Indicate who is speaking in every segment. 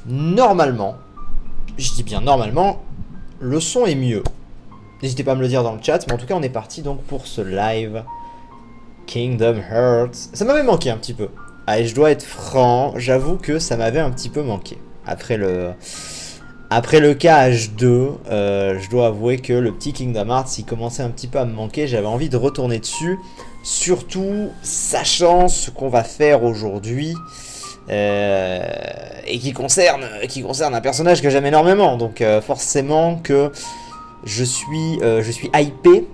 Speaker 1: normalement, je dis bien normalement, le son est mieux. N'hésitez pas à me le dire dans le chat, mais en tout cas on est parti donc pour ce live Kingdom Hearts. Ça m'avait manqué un petit peu. Allez, je dois être franc, j'avoue que ça m'avait un petit peu manqué. Après le KH2, je dois avouer que le petit Kingdom Hearts, il commençait un petit peu à me manquer, j'avais envie de retourner dessus. Surtout, sachant ce qu'on va faire aujourd'hui, et qui concerne un personnage que j'aime énormément. Donc forcément que je suis hypé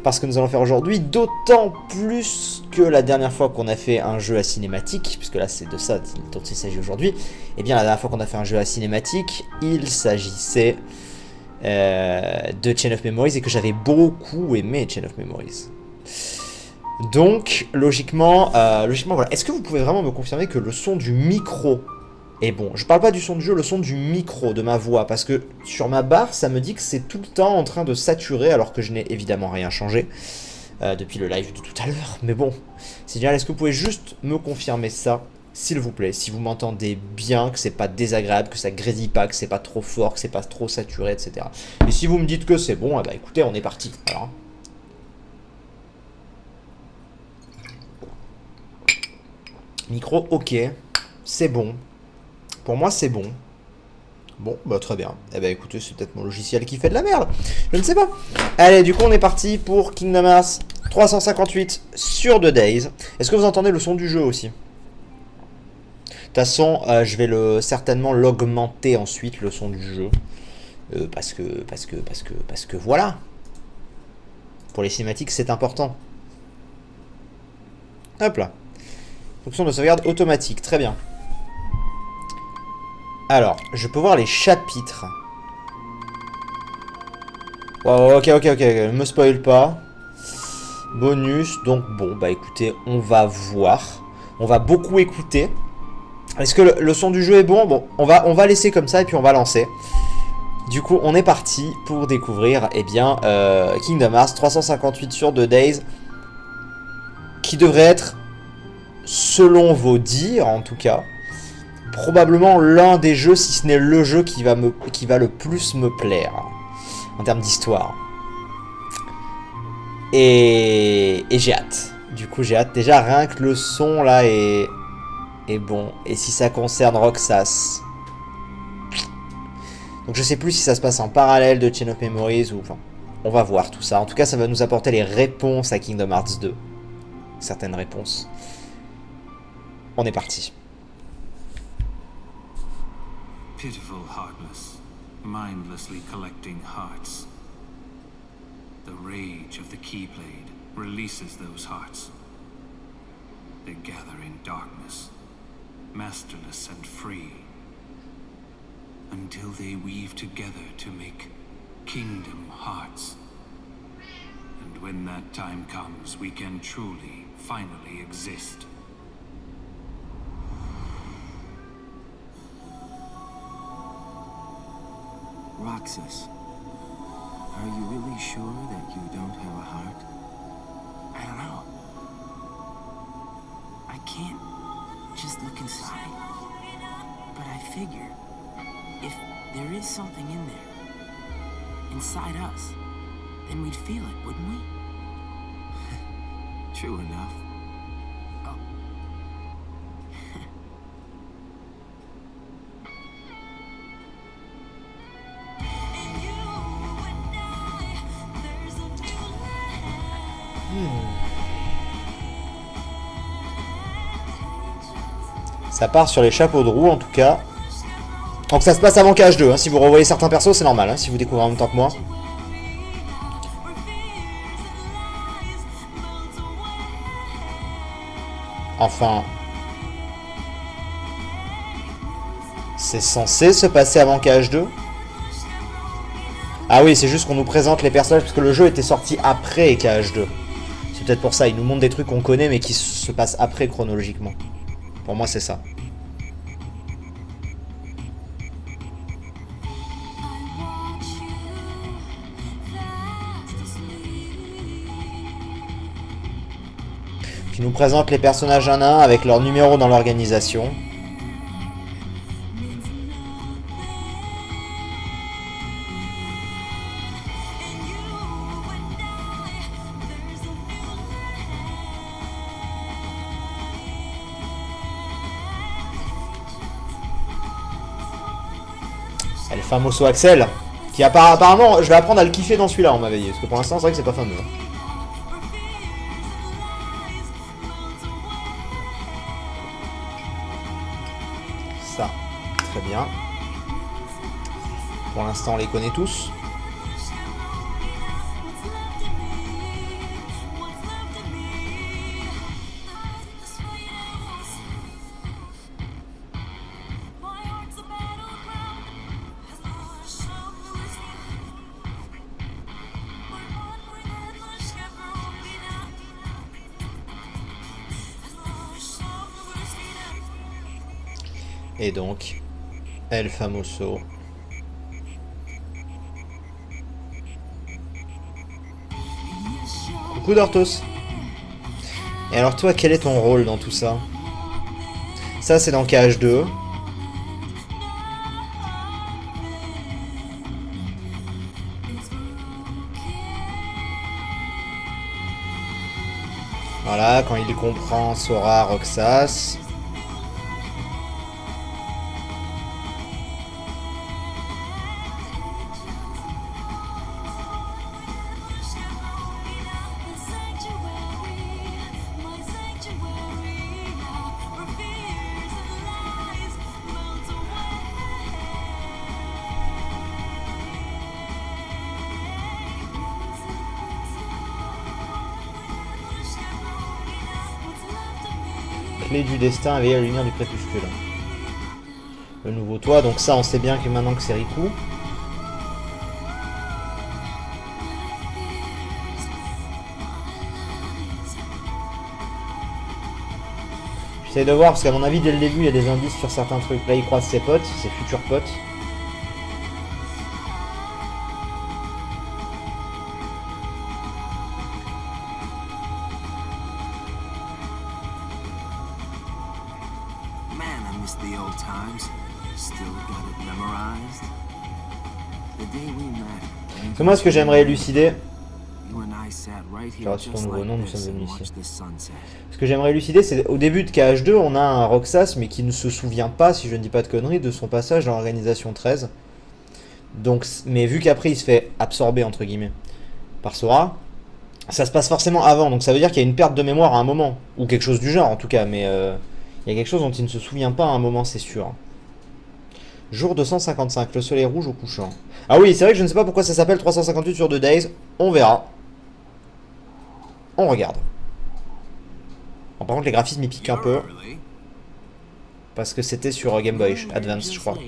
Speaker 1: par ce que nous allons faire aujourd'hui, d'autant plus que la dernière fois qu'on a fait un jeu à cinématique, puisque là c'est de ça dont il s'agit aujourd'hui, et bien la dernière fois qu'on a fait un jeu à cinématique, il s'agissait de Chain of Memories, et que j'avais beaucoup aimé Chain of Memories. Donc, logiquement voilà. Est-ce que vous pouvez vraiment me confirmer que le son du micro est bon? Je parle pas du son du jeu, le son du micro, de ma voix, parce que sur ma barre, ça me dit que c'est tout le temps en train de saturer, alors que je n'ai évidemment rien changé depuis le live de tout à l'heure. Mais bon, c'est génial. Est-ce que vous pouvez juste me confirmer ça, s'il vous plaît, si vous m'entendez bien, que c'est pas désagréable, que ça grésille pas, que c'est pas trop fort, que c'est pas trop saturé, etc. Et si vous me dites que c'est bon, eh ben, écoutez, on est parti. Alors, micro, ok, c'est bon. Pour moi, c'est bon. Bon, bah très bien. Eh ben écoutez, c'est peut-être mon logiciel qui fait de la merde. Je ne sais pas. Allez, du coup, on est parti pour Kingdom Hearts 358 sur 2 Days. Est-ce que vous entendez le son du jeu aussi? De toute façon, je vais certainement l'augmenter ensuite, le son du jeu. Parce que voilà. Pour les cinématiques, c'est important. Hop là. Fonction de sauvegarde automatique, très bien. Alors, je peux voir les chapitres. Wow, ok, me spoil pas. Bonus, donc bon, bah écoutez, on va voir. On va beaucoup écouter. Est-ce que le son du jeu est bon? Bon, on va laisser comme ça et puis on va lancer. Du coup, on est parti pour découvrir, eh bien, Kingdom Hearts 358 sur 2 Days. Qui devrait être, selon vos dires en tout cas, probablement l'un des jeux, si ce n'est le jeu qui va le plus me plaire en termes d'histoire. Et j'ai hâte. Du coup, j'ai hâte. Déjà, rien que le son là est bon. Et si ça concerne Roxas, donc je sais plus si ça se passe en parallèle de Chain of Memories ou enfin, on va voir tout ça. En tout cas, ça va nous apporter les réponses à Kingdom Hearts 2. Certaines réponses. On est parti.
Speaker 2: Pitiful heartless, mindlessly collecting hearts. The rage of the Keyblade releases those hearts. They gather in darkness, masterless and free, until they weave together to make Kingdom Hearts. And when that time comes, we can truly, finally exist.
Speaker 3: Roxas, are you really sure that you don't have a heart?
Speaker 4: I don't know. I can't just look inside. But I figure, if there is something in there, inside us, then we'd feel it, wouldn't we?
Speaker 3: True enough.
Speaker 1: Ça part sur les chapeaux de roue en tout cas. Donc ça se passe avant KH2, hein. Si vous revoyez certains persos, c'est normal, hein, si vous découvrez en même temps que moi. Enfin... C'est censé se passer avant KH2? Ah oui, c'est juste qu'on nous présente les personnages parce que le jeu était sorti après KH2. C'est peut-être pour ça, il nous montre des trucs qu'on connaît mais qui se passent après chronologiquement. Pour moi, c'est ça. Qui nous présente les personnages un à un avec leur numéro dans l'organisation. Et le famoso Axel, qui apparemment, je vais apprendre à le kiffer dans celui-là, on m'avait dit. Parce que pour l'instant, c'est vrai que c'est pas fameux. Ça, très bien. Pour l'instant, on les connaît tous. Et donc, El Famoso. Coucou Dortos. Et alors toi, quel est ton rôle dans tout ça? Ça, c'est dans KH2. Voilà, quand il comprend Sora, Roxas. Clé du destin éveillée à la lumière du crépuscule. Le nouveau toit, donc ça on sait bien que maintenant que c'est Riku. J'essaie de voir parce qu'à mon avis dès le début il y a des indices sur certains trucs. Là il croise ses potes, ses futurs potes. C'est moi ce que j'aimerais élucider. J'ai reçu ton nouveau nom, nous sommes venus ici. Ce que j'aimerais élucider, c'est au début de KH2, on a un Roxas, mais qui ne se souvient pas, si je ne dis pas de conneries, de son passage dans l'organisation 13. Donc, mais vu qu'après il se fait absorber, entre guillemets, par Sora, ça se passe forcément avant. Donc ça veut dire qu'il y a une perte de mémoire à un moment. Ou quelque chose du genre, en tout cas. Mais il y a quelque chose dont il ne se souvient pas à un moment, c'est sûr. Jour 255, le soleil rouge au couchant. Ah oui, c'est vrai que je ne sais pas pourquoi ça s'appelle 358 sur 2 days. On verra. On regarde. Bon, par contre, les graphismes ils piquent un peu. Parce que c'était sur Game Boy Advance, je crois.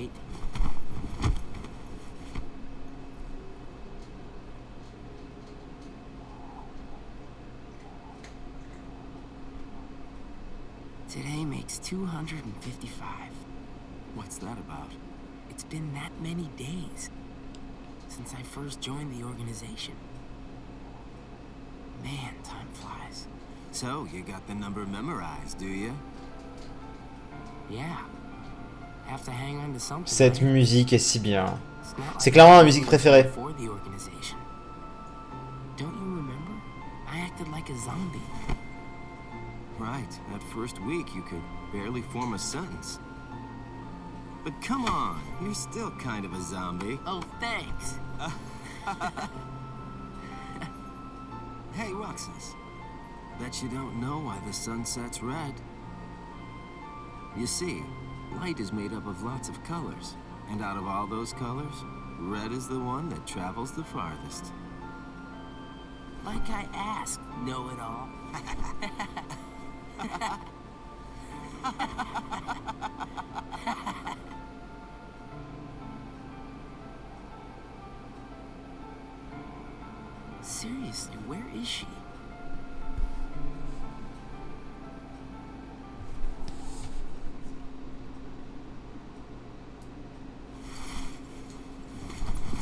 Speaker 4: Today makes 255.
Speaker 3: What's that about?
Speaker 4: It's been that many days since I first joined the organization. Man, time flies.
Speaker 3: So, you got the number memorized, do you?
Speaker 4: Yeah. Have to hang on to something.
Speaker 1: Cette
Speaker 4: right?
Speaker 1: musique est si bien.
Speaker 4: It's not
Speaker 1: C'est
Speaker 4: like
Speaker 1: clairement ma
Speaker 4: I
Speaker 1: musique
Speaker 4: was
Speaker 1: préférée.
Speaker 4: before the organization. Don't you remember? I acted like a zombie.
Speaker 3: Right. That first week, you could barely form a sentence. But come on, you're still kind of a zombie.
Speaker 4: Oh, thanks.
Speaker 3: Hey, Roxas. Bet you don't know why the sun sets red. You see, light is made up of lots of colors. And out of all those colors, red is the one that travels the farthest.
Speaker 4: Like I asked, know-it-all. Seriously, where is she?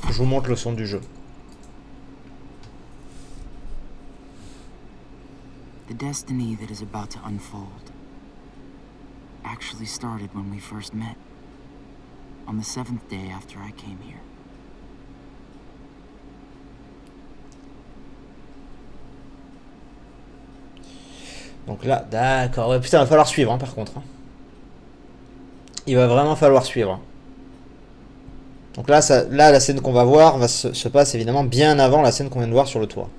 Speaker 1: Je vous montre le son du jeu.
Speaker 4: The destiny that is about to unfold actually started when we first met, on the 7th day after I came here.
Speaker 1: Donc là, d'accord. Ouais, putain, il va falloir suivre, hein, par contre. Hein. Il va vraiment falloir suivre. Donc là, là la scène qu'on va voir se passe évidemment bien avant la scène qu'on vient de voir sur le toit.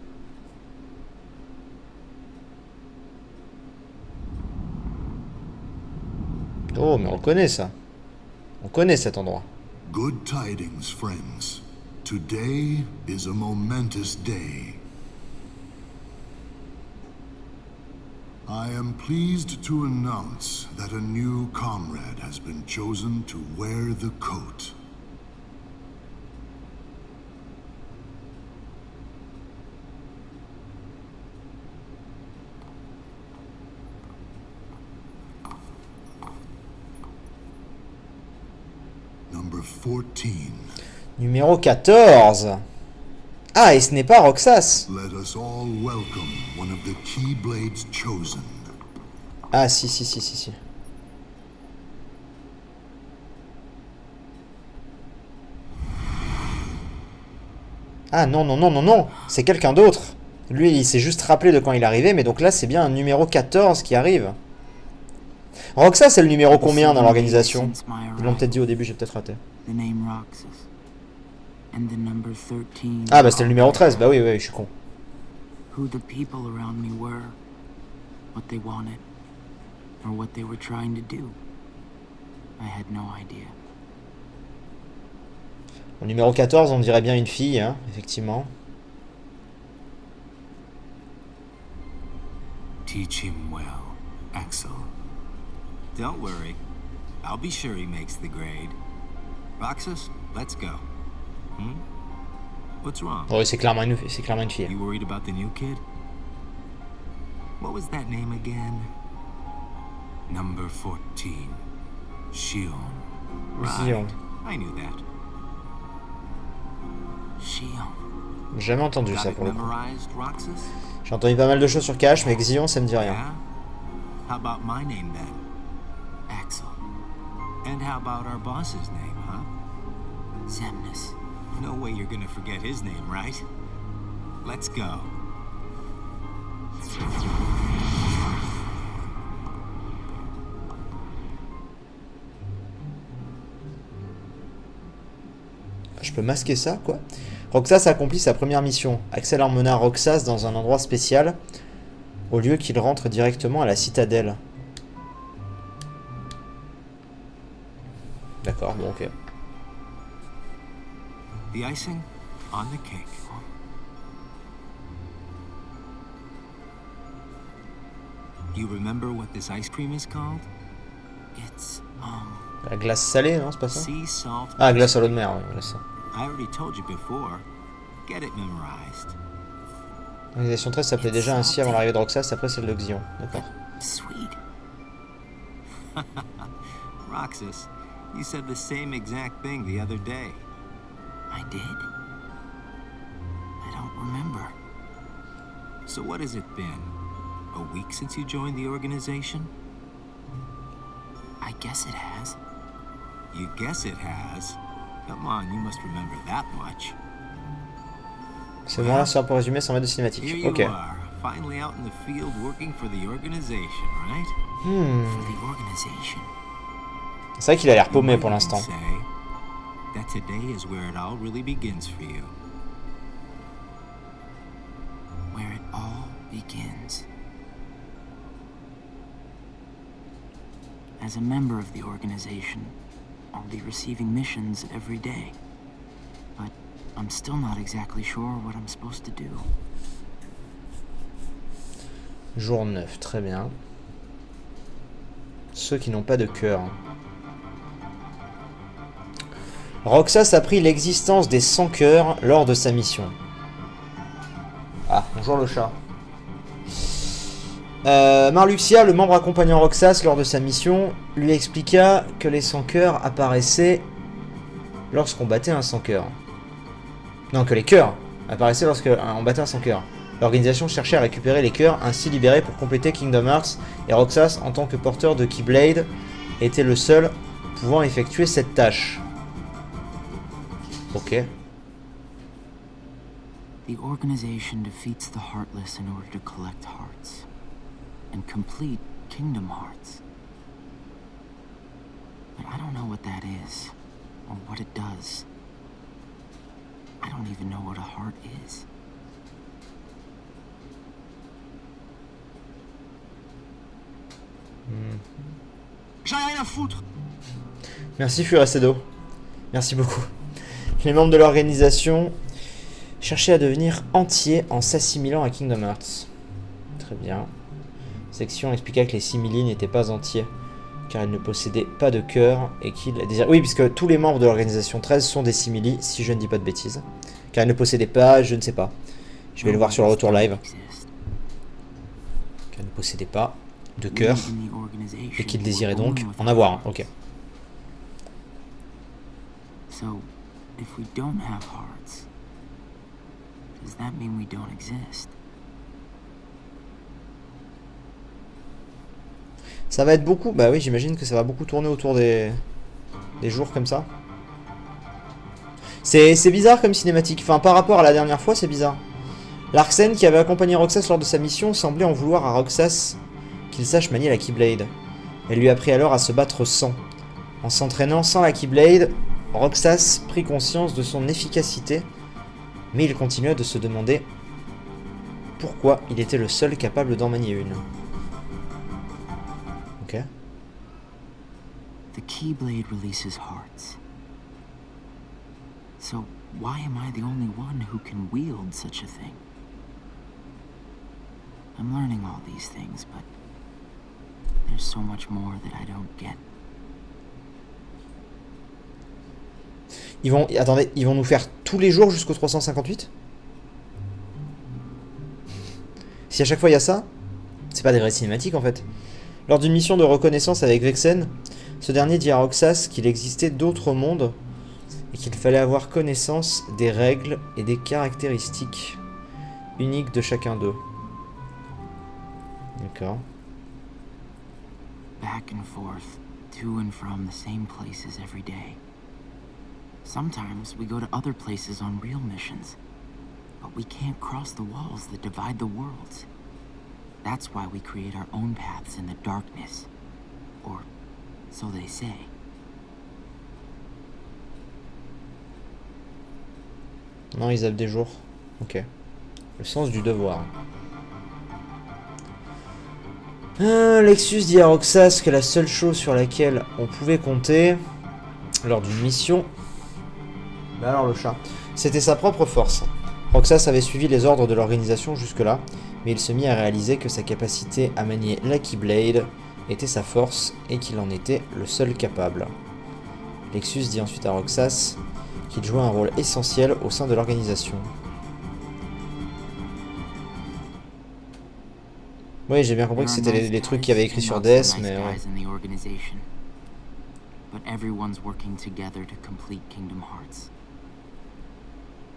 Speaker 1: Oh, mais on le connaît ça. On connaît cet endroit.
Speaker 5: Good tidings, friends. Today is a momentous day. I am pleased to announce that a new comrade has been chosen to wear the coat. Number 14.
Speaker 1: Numéro 14. Ah, et ce n'est pas Roxas.
Speaker 5: Let us all welcome one of the Keyblades chosen.
Speaker 1: Ah, si. Ah, non. C'est quelqu'un d'autre. Lui, il s'est juste rappelé de quand il arrivait, mais donc là, c'est bien un numéro 14 qui arrive. Roxas, c'est le numéro combien dans l'organisation? Ils l'ont peut-être dit au début, j'ai peut-être raté. Ah, bah c'était le numéro 13, bah oui, je suis con.
Speaker 4: Who the people around me were, what they wanted, or what they were trying to do. I had no idea.
Speaker 1: Au numéro 14, on dirait bien une fille, hein, effectivement.
Speaker 2: Teach him well, Axel.
Speaker 3: Don't worry. I'll be sure he makes the grade. Roxas, let's go. What's wrong?
Speaker 1: Oh, c'est clairement une fille.
Speaker 3: You worried about the new kid? What was that name again?
Speaker 2: Number 14. Shion.
Speaker 1: Xion.
Speaker 3: I knew that.
Speaker 4: Shion.
Speaker 1: Jamais entendu
Speaker 3: Got
Speaker 1: ça
Speaker 3: it
Speaker 1: pour le coup.
Speaker 3: memorized, Roxas?
Speaker 1: J'ai entendu pas mal de choses sur Cash, mais Xion, ça me dit rien.
Speaker 3: Yeah? How about my name then?
Speaker 4: Axel.
Speaker 3: And how about our boss's name, huh?
Speaker 4: Xemnas.
Speaker 3: No way you're gonna forget his name, right? Let's go.
Speaker 1: Je peux masquer ça, quoi. Roxas accomplit sa première mission. Axel emmena Roxas dans un endroit spécial, au lieu qu'il rentre directement à la citadelle. D'accord, bon, ok.
Speaker 3: The icing on the cake. You remember what this ice cream is called?
Speaker 4: It's,
Speaker 1: La glace salée, non, c'est pas ça?
Speaker 3: Sea salt.
Speaker 1: Ah, glace à l'eau de mer, oui, voilà ça.
Speaker 3: I already told you before. Get it memorized.
Speaker 1: L'organisation 13 s'appelait déjà ainsi avant l'arrivée de Roxas, après celle de Xion. D'accord.
Speaker 4: sweet.
Speaker 3: Roxas, you said the same exact thing the other day.
Speaker 4: I did? I don't remember.
Speaker 3: So what has it been? A week since you joined the organization?
Speaker 4: I guess it has.
Speaker 3: You guess it has? Come on, you must remember that much.
Speaker 1: C'est bon, là, c'est pour résumer, sans mettre de cinématique.
Speaker 3: Here you
Speaker 1: Ok.
Speaker 3: are, finally out in the field working for the organization, right?
Speaker 4: For the organization.
Speaker 1: C'est vrai qu'il a l'air paumé
Speaker 3: You
Speaker 1: pour
Speaker 3: might
Speaker 1: l'instant.
Speaker 3: even say that today is where it all really begins for you.
Speaker 4: Where it all begins. As a member of the organization, I'll be receiving missions every day. But I'm still not exactly sure what I'm supposed to do.
Speaker 1: Jour 9, très bien. Ceux qui n'ont pas de cœur. Roxas apprit l'existence des 100 cœurs lors de sa mission. Ah, bonjour le chat. Marluxia, le membre accompagnant Roxas lors de sa mission, lui expliqua que les 100 cœurs apparaissaient lorsqu'on battait un 100 cœurs. Non, que les cœurs apparaissaient lorsqu'on battait un 100 cœurs. L'organisation cherchait à récupérer les cœurs ainsi libérés pour compléter Kingdom Hearts, et Roxas, en tant que porteur de Keyblade, était le seul pouvant effectuer cette tâche. Ok.
Speaker 4: The organization defeats the Heartless in order to collect hearts. And complete Kingdom Hearts. But I don't know what that is, or what it does. don't even know what a heart is.
Speaker 3: J'en ai rien à foutre.
Speaker 1: Merci Furacedo. Merci beaucoup. Les membres de l'organisation cherchaient à devenir entiers en s'assimilant à Kingdom Hearts. Très bien. Section expliqua que les simili n'étaient pas entiers, car ils ne possédaient pas de cœur et qu'ils désiraient... Oui, puisque tous les membres de l'organisation 13 sont des simili, si je ne dis pas de bêtises. Car ils ne possédaient pas, je ne sais pas. Je vais le voir sur le retour live. Car ils ne possédaient pas de cœur et qu'ils désiraient donc en avoir un. Ok.
Speaker 4: So, if we don't have hearts, does that mean we don't exist?
Speaker 1: Ça va être beaucoup... Bah oui, j'imagine que ça va beaucoup tourner autour des jours comme ça. C'est bizarre comme cinématique. Enfin, par rapport à la dernière fois, c'est bizarre. Larxen, qui avait accompagné Roxas lors de sa mission, semblait en vouloir à Roxas qu'il sache manier la Keyblade. Elle lui apprit alors à se battre sans. En s'entraînant sans la Keyblade, Roxas prit conscience de son efficacité, mais il continua de se demander pourquoi il était le seul capable d'en manier une. Ok.
Speaker 4: The Keyblade releases hearts. So, why am I the only one who can wield such a thing? I'm learning all these things, but there's so much more that I don't get.
Speaker 1: Attendez, ils vont nous faire tous les jours jusqu'au 358? Si à chaque fois il y a ça, c'est pas des vraies cinématiques en fait. Lors d'une mission de reconnaissance avec Vexen, ce dernier dit à Roxas qu'il existait d'autres mondes et qu'il fallait avoir connaissance des règles et des caractéristiques uniques de chacun d'eux. D'accord.
Speaker 4: Back and forth, to and from the same places every day. Sometimes we go to other places on real missions, but we can't cross the walls that divide the worlds. That's why we create our own paths in the darkness. Or so they say.
Speaker 1: Non, ils zappent des jours. Ok. Le sens du devoir. Lexus dit à Roxas que la seule chose sur laquelle on pouvait compter lors d'une mission... Bah alors le chat. C'était sa propre force. Roxas avait suivi les ordres de l'organisation jusque-là, mais il se mit à réaliser que sa capacité à manier la Keyblade était sa force et qu'il en était le seul capable. Lexus dit ensuite à Roxas qu'il jouait un rôle essentiel au sein de l'organisation. Oui, j'ai bien compris que c'était les trucs qu'il y avait écrit sur DS, mais ouais.
Speaker 4: But everyone's working together to complete Kingdom Hearts.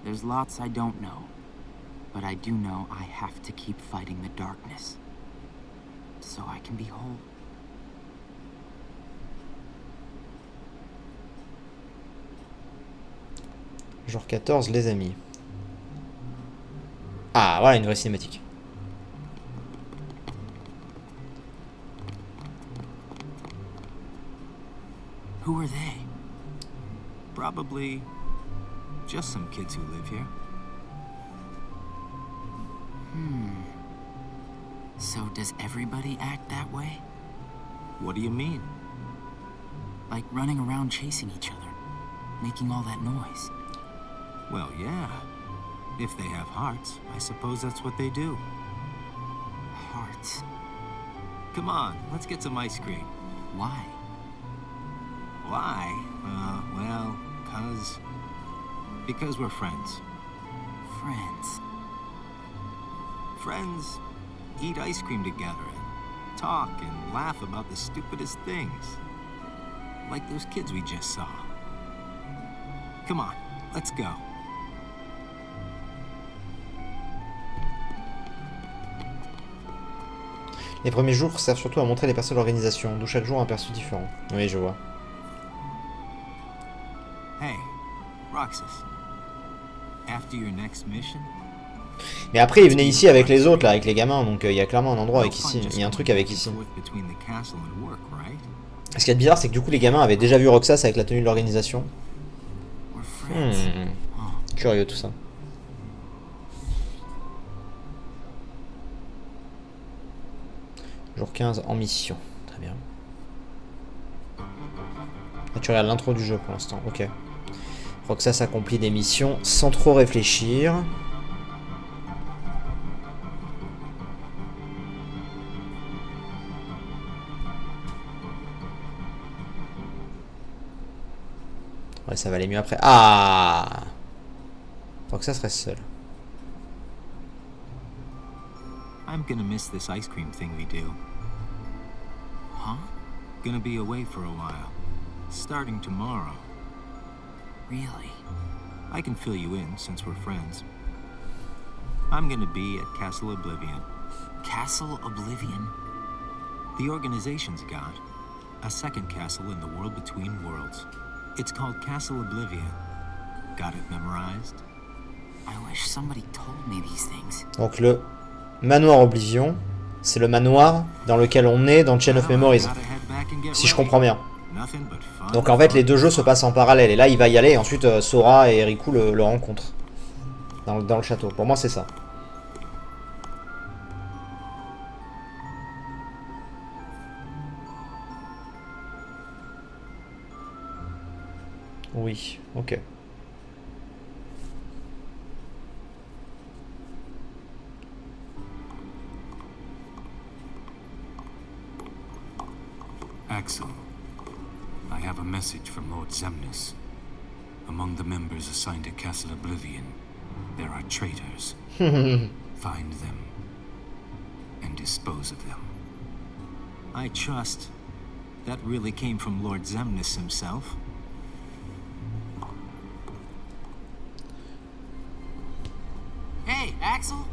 Speaker 4: There's lots I don't know, but I do know I have to keep fighting the darkness, so I can be whole.
Speaker 1: Jour 14, les amis. Ah, voilà une vraie cinématique.
Speaker 4: Who are they?
Speaker 3: Probably just some kids who live here.
Speaker 4: So does everybody act that way?
Speaker 3: What do you mean?
Speaker 4: Like running around chasing each other, making all that noise?
Speaker 3: Well, yeah. If they have hearts, I suppose that's what they do.
Speaker 4: Hearts.
Speaker 3: Come on, let's get some ice cream.
Speaker 4: Why?
Speaker 3: Why? Well, because we're friends.
Speaker 4: Friends.
Speaker 3: Friends eat ice cream together and talk and laugh about the stupidest things. Like those kids we just saw. Come on, let's go.
Speaker 1: Les premiers jours servent surtout à montrer les persos de l'organisation, d'où chaque jour un perso différent. Oui, je vois.
Speaker 3: Hey, Roxas. After your next mission,
Speaker 1: Mais après, ils venaient ici avec les autres, là, avec les gamins, donc il y a clairement un endroit avec ici. Il y a un truc avec ici. Ce qui est bizarre, c'est que du coup, les gamins avaient déjà vu Roxas avec la tenue de l'organisation. Curieux tout ça. Jour 15 en mission. Très bien. Ah, tu regardes l'intro du jeu pour l'instant. Ok. Roxas accomplit des missions sans trop réfléchir. Ouais, ça va aller mieux après. Ah! Roxas reste seul.
Speaker 3: I'm gonna miss this ice cream thing we do.
Speaker 4: Huh?
Speaker 3: Gonna be away for a while. Starting tomorrow.
Speaker 4: Really?
Speaker 3: I can fill you in since we're friends. I'm gonna be at Castle Oblivion.
Speaker 4: Castle Oblivion?
Speaker 3: The organization's got a second castle in the world between worlds. It's called Castle Oblivion. Got it memorized?
Speaker 4: I wish somebody told me these things.
Speaker 1: Donc le manoir Oblivion, c'est le manoir dans lequel on est dans Chain of Memories. Si je comprends bien. Donc en fait les deux jeux se passent en parallèle. Et là il va y aller et ensuite Sora et Riku le rencontrent. Dans le château. Pour moi c'est ça. Oui, ok.
Speaker 2: Axel, I have a message from Lord Zemnis. Among the members assigned to Castle Oblivion, there are traitors. Find them and dispose of them.
Speaker 3: I trust that really came from Lord Zemnis himself.
Speaker 4: Hey, Axel?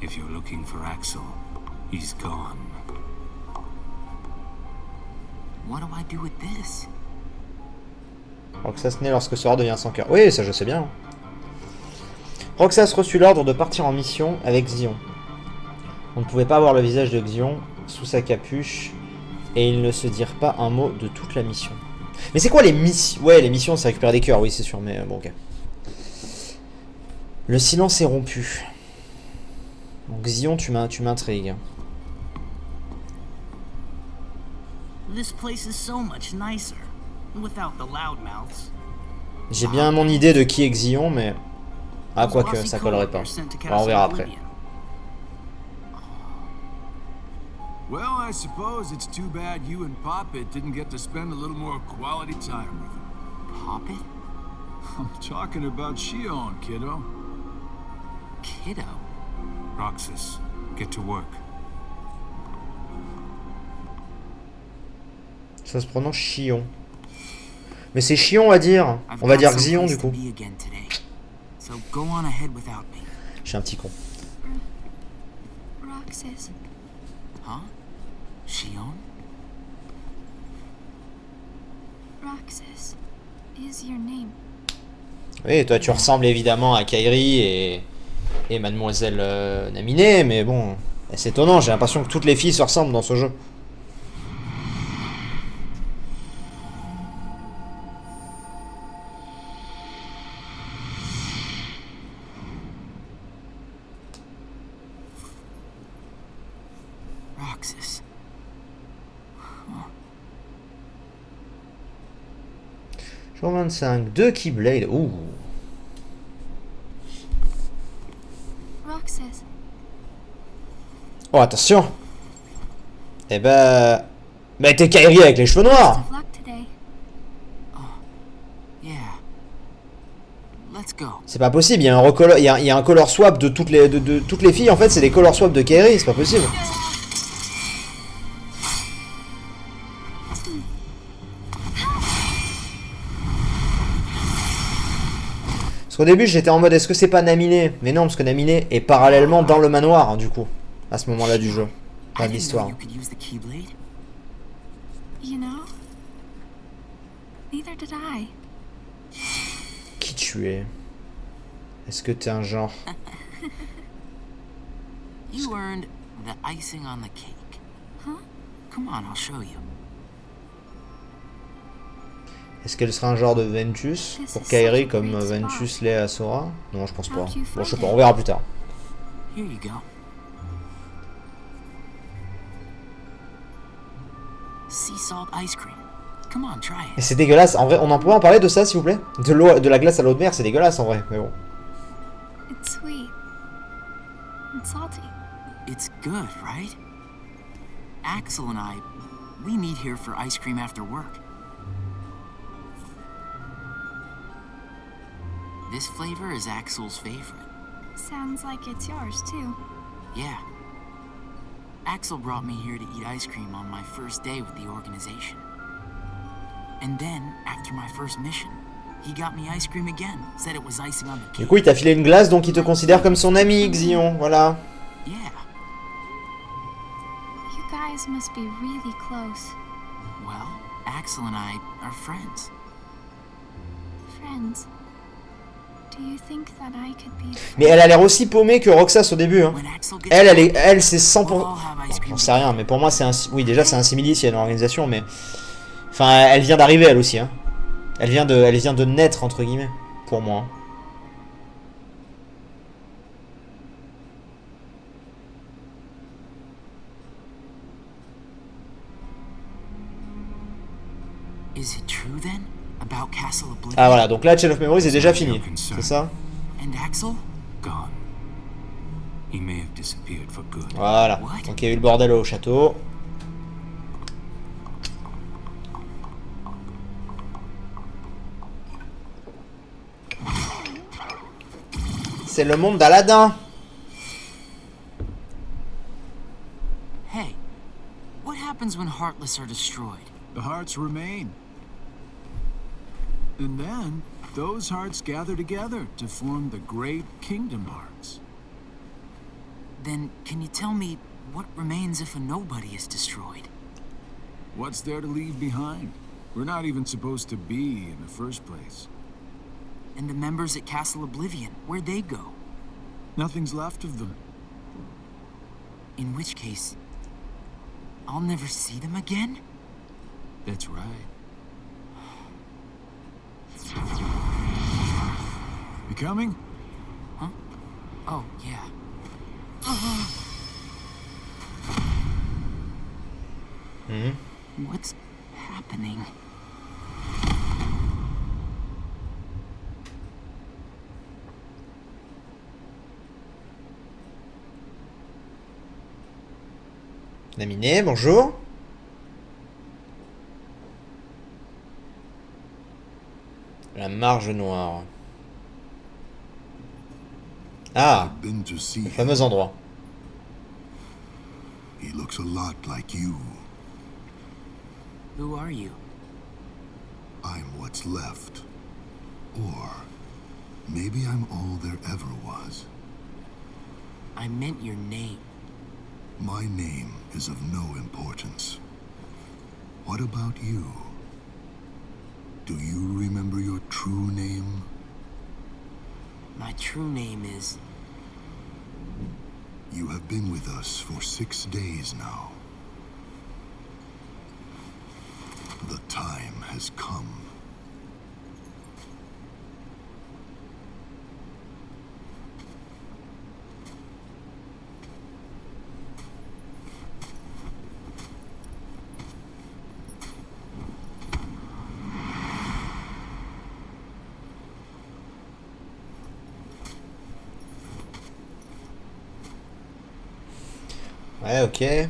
Speaker 2: If you're looking for Axel, he's gone.
Speaker 4: What do I do with this?
Speaker 1: Roxas naît lorsque Sora devient sans cœur. Oui, ça je sais bien. Roxas reçut l'ordre de partir en mission avec Xion. On ne pouvait pas voir le visage de Xion sous sa capuche et ils ne se dirent pas un mot de toute la mission. Mais c'est quoi les missions? Ouais, les missions c'est récupérer des cœurs, oui c'est sûr, mais bon ok. Le silence est rompu. Donc Xion, tu m'intrigues.
Speaker 4: This place is so much nicer without the loudmouths.
Speaker 1: J'ai bien mon idée de qui est Xion, mais... Ah, quoique, ça collerait pas. Alors, on verra après.
Speaker 6: Well, I suppose it's too bad you and Poppet didn't get to spend a little more quality time with him.
Speaker 4: Poppet?
Speaker 6: I'm talking about Shion, kiddo.
Speaker 4: Kiddo?
Speaker 2: Roxas, get to work.
Speaker 1: Ça se prononce Chion. Mais c'est Chion à dire. On va dire Xion du coup.
Speaker 4: So go on ahead without me.
Speaker 1: Je suis un petit con.
Speaker 7: Roxas.
Speaker 4: Huh? Shion?
Speaker 7: Roxas is your name.
Speaker 1: Oui, toi tu ressembles évidemment à Kairi et Mademoiselle Naminé, mais bon, c'est étonnant, j'ai l'impression que toutes les filles se ressemblent dans ce jeu.
Speaker 4: Roxas.
Speaker 1: Jour 25, 2 Keyblade. Ouh.
Speaker 7: Roxas.
Speaker 1: Oh, attention. Eh ben... Mais t'es Kairi avec les cheveux noirs.
Speaker 7: Best of luck today.
Speaker 4: Yeah. Let's go.
Speaker 1: C'est pas possible, il y a un color swap de toutes les filles, en fait, c'est des color swap de Kairi, c'est pas possible. Parce qu'au début, j'étais en mode, est-ce que c'est pas Naminé? Mais non, parce que Naminé est parallèlement dans le manoir, hein, du coup, à ce moment-là du jeu,
Speaker 4: I
Speaker 1: de
Speaker 4: didn't know
Speaker 1: l'histoire.
Speaker 4: you could use the Keyblade.
Speaker 7: You know? Neither did I.
Speaker 1: Qui tu es? Est-ce que t'es un genre?
Speaker 4: You earned the icing on the cake.
Speaker 7: Huh?
Speaker 4: Come on, I'll show you.
Speaker 1: Est-ce qu'elle sera un genre de Ventus pour Kairi comme Ventus l'est à Sora? Non, je pense pas. Bon, je sais pas, on verra plus tard.
Speaker 4: Here you go. Sea salt ice cream. Come on, try
Speaker 1: Et
Speaker 4: it.
Speaker 1: c'est dégueulasse. En vrai, on en pourrait en parler de ça, s'il vous plaît? De l'eau, de la glace à l'eau de mer, c'est dégueulasse en vrai. Mais bon.
Speaker 7: It's sweet. It's salty.
Speaker 4: It's good, right? Axel and I, we meet here for ice cream after work. This flavor is Axel's favorite.
Speaker 7: Sounds like it's yours too.
Speaker 4: Yeah. Axel brought me here to eat ice cream on my first day with the organization. And then, after my first mission, he got me ice cream again. Said it was icing on the
Speaker 1: Du
Speaker 4: cake.
Speaker 1: coup, il t'a filé une glace, donc il te considère comme son ami, Xion. Voilà.
Speaker 4: Yeah.
Speaker 7: You guys must be really close.
Speaker 4: Well, Axel and I are friends.
Speaker 7: Friends. Do you think that I could be
Speaker 1: Mais elle a l'air aussi paumée que Roxas au début. Hein.
Speaker 4: When Axel gets
Speaker 1: Elle, c'est
Speaker 4: we'll
Speaker 1: 100%.
Speaker 4: all have ice cream.
Speaker 1: J'en sais rien, mais pour moi, c'est un. Oui, déjà, c'est un simili s'il y a une organisation, mais. Enfin, elle vient d'arriver, elle aussi. Hein. Elle vient de naître, entre guillemets, pour moi.
Speaker 4: Is it true then about Castle Oblivion?
Speaker 1: Ah voilà, donc là, Chain of Memories est déjà fini. C'est ça?
Speaker 4: And Axel?
Speaker 2: Gone. He may have disappeared for good.
Speaker 1: Voilà.
Speaker 4: What?
Speaker 1: Donc il y a eu le bordel au château. C'est le monde d'Aladin.
Speaker 4: Hey, what happens when Heartless are destroyed?
Speaker 6: The hearts remain. And then, those hearts gather together to form the great Kingdom Hearts.
Speaker 4: Then can you tell me what remains if a nobody is destroyed?
Speaker 6: What's there to leave behind? We're not even supposed to be in the first place.
Speaker 4: And the members at Castle Oblivion, where'd they go?
Speaker 6: Nothing's left of them.
Speaker 4: In which case, I'll never see them again?
Speaker 6: That's right. You coming?
Speaker 4: Oh, yeah. What's happening?
Speaker 1: Naminé, bonjour. La marge noire. Ah,
Speaker 5: I've been to see
Speaker 1: le
Speaker 5: him.
Speaker 1: fameux endroit.
Speaker 5: He looks a lot like you.
Speaker 4: Who are you?
Speaker 5: I'm what's left. Or maybe I'm all there ever was.
Speaker 4: I meant your name.
Speaker 5: My name is of no importance. What about you? Do you remember your true name?
Speaker 4: My true name is...
Speaker 5: You have been with us for 6 days now. The time has come.
Speaker 1: Ouais, ok.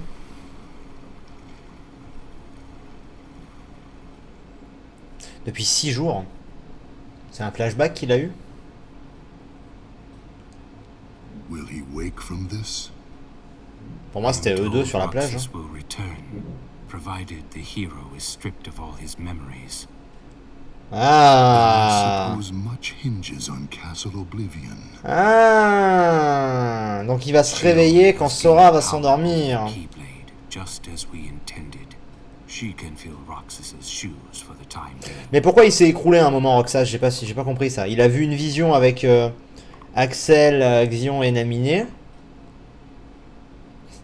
Speaker 1: Depuis 6 jours. C'est un flashback qu'il a eu?
Speaker 5: Will he wake from this?
Speaker 1: Pour moi, c'était eux deux sur la plage.
Speaker 2: Roxas will return, provided the hero is stripped of all his memories.
Speaker 5: I
Speaker 1: Ah.
Speaker 5: suppose much hinges on Castle Oblivion.
Speaker 1: Ah. Donc il va se réveiller quand Sora va s'endormir.
Speaker 2: Keyblade, just as we intended. She can fill Roxas's shoes for the time being.
Speaker 1: Mais pourquoi il s'est écroulé à un moment, Roxas? J'ai pas compris ça. Il a vu une vision avec Axel, Xion et Naminé.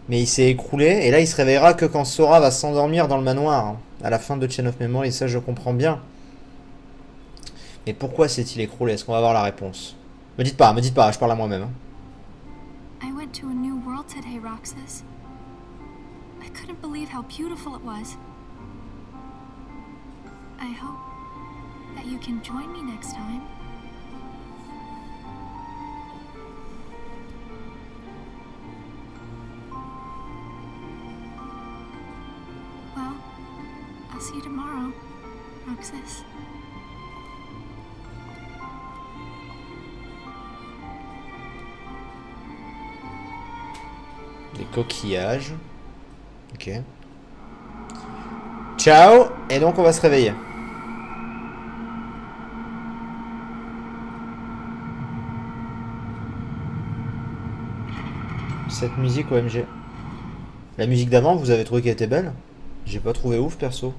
Speaker 1: Mais il s'est écroulé. Et là, il se réveillera que quand Sora va s'endormir dans le manoir. À la fin de Chain of Memories. Ça, je comprends bien. Et pourquoi s'est-il écroulé? Est-ce qu'on va avoir la réponse? Me dites pas, je parle à moi-même. Hein.
Speaker 7: I went to a new world today, Roxas. I couldn't believe how beautiful it was. I hope that you can join me next time. Well, I'll see you tomorrow, Roxas.
Speaker 1: Des coquillages. Ok. Ciao. Et donc on va se réveiller. Cette musique OMG. La musique d'avant, vous avez trouvé qu'elle était belle? J'ai pas trouvé ouf perso.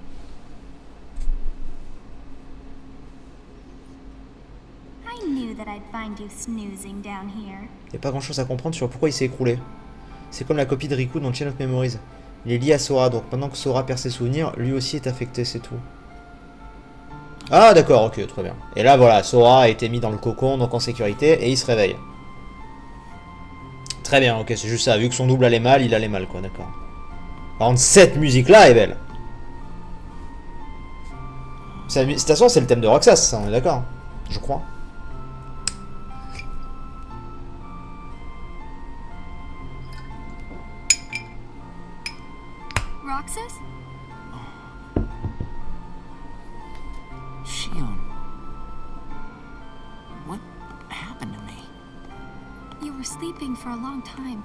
Speaker 8: I knew that I'd find you snoozing down here.
Speaker 1: Y a pas grand chose à comprendre sur pourquoi il s'est écroulé. C'est comme la copie de Riku dans Chain of Memories. Il est lié à Sora, donc pendant que Sora perd ses souvenirs, lui aussi est affecté, c'est tout. Ah d'accord, ok, très bien. Et là voilà, Sora a été mis dans le cocon, donc en sécurité, et il se réveille. Très bien, ok, c'est juste ça. Vu que son double allait mal, il allait mal, quoi, d'accord. Par contre, cette musique-là est belle. De toute façon, c'est le thème de Roxas, ça, on est d'accord. Je crois.
Speaker 7: Roxas?
Speaker 4: Shion. What happened to me?
Speaker 7: You were sleeping for a long time.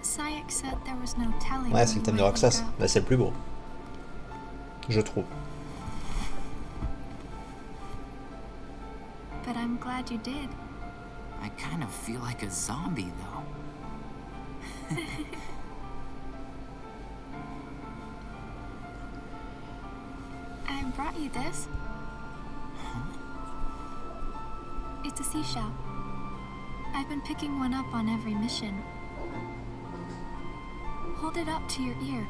Speaker 7: Sayak said there was no telling.
Speaker 1: Ouais,
Speaker 7: when
Speaker 1: c'est le
Speaker 7: you
Speaker 1: thème de
Speaker 7: might
Speaker 1: Roxas.
Speaker 7: wake up.
Speaker 1: Bah, c'est le plus beau. Je trouve.
Speaker 7: But I'm glad you did.
Speaker 4: I kind of feel like a zombie, though.
Speaker 7: I brought you this. It's a seashell. I've been picking one up on every mission. Hold it up to your ear.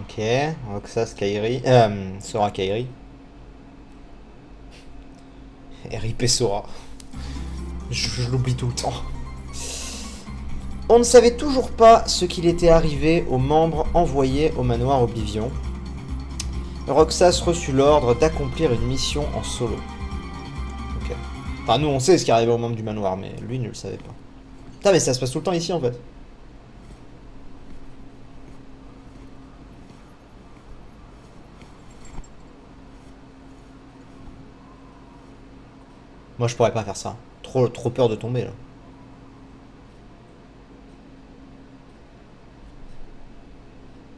Speaker 1: Ok, Roxas Kairi. Sora Kairi. RIP Sora. Je l'oublie tout le temps. On ne savait toujours pas ce qu'il était arrivé aux membres envoyés au manoir Oblivion. Roxas reçut l'ordre d'accomplir une mission en solo. Ok. Enfin, nous on sait ce qui est arrivé aux membres du manoir, mais lui ne le savait pas. Putain, mais ça se passe tout le temps ici en fait. Moi je pourrais pas faire ça. Trop peur de tomber là.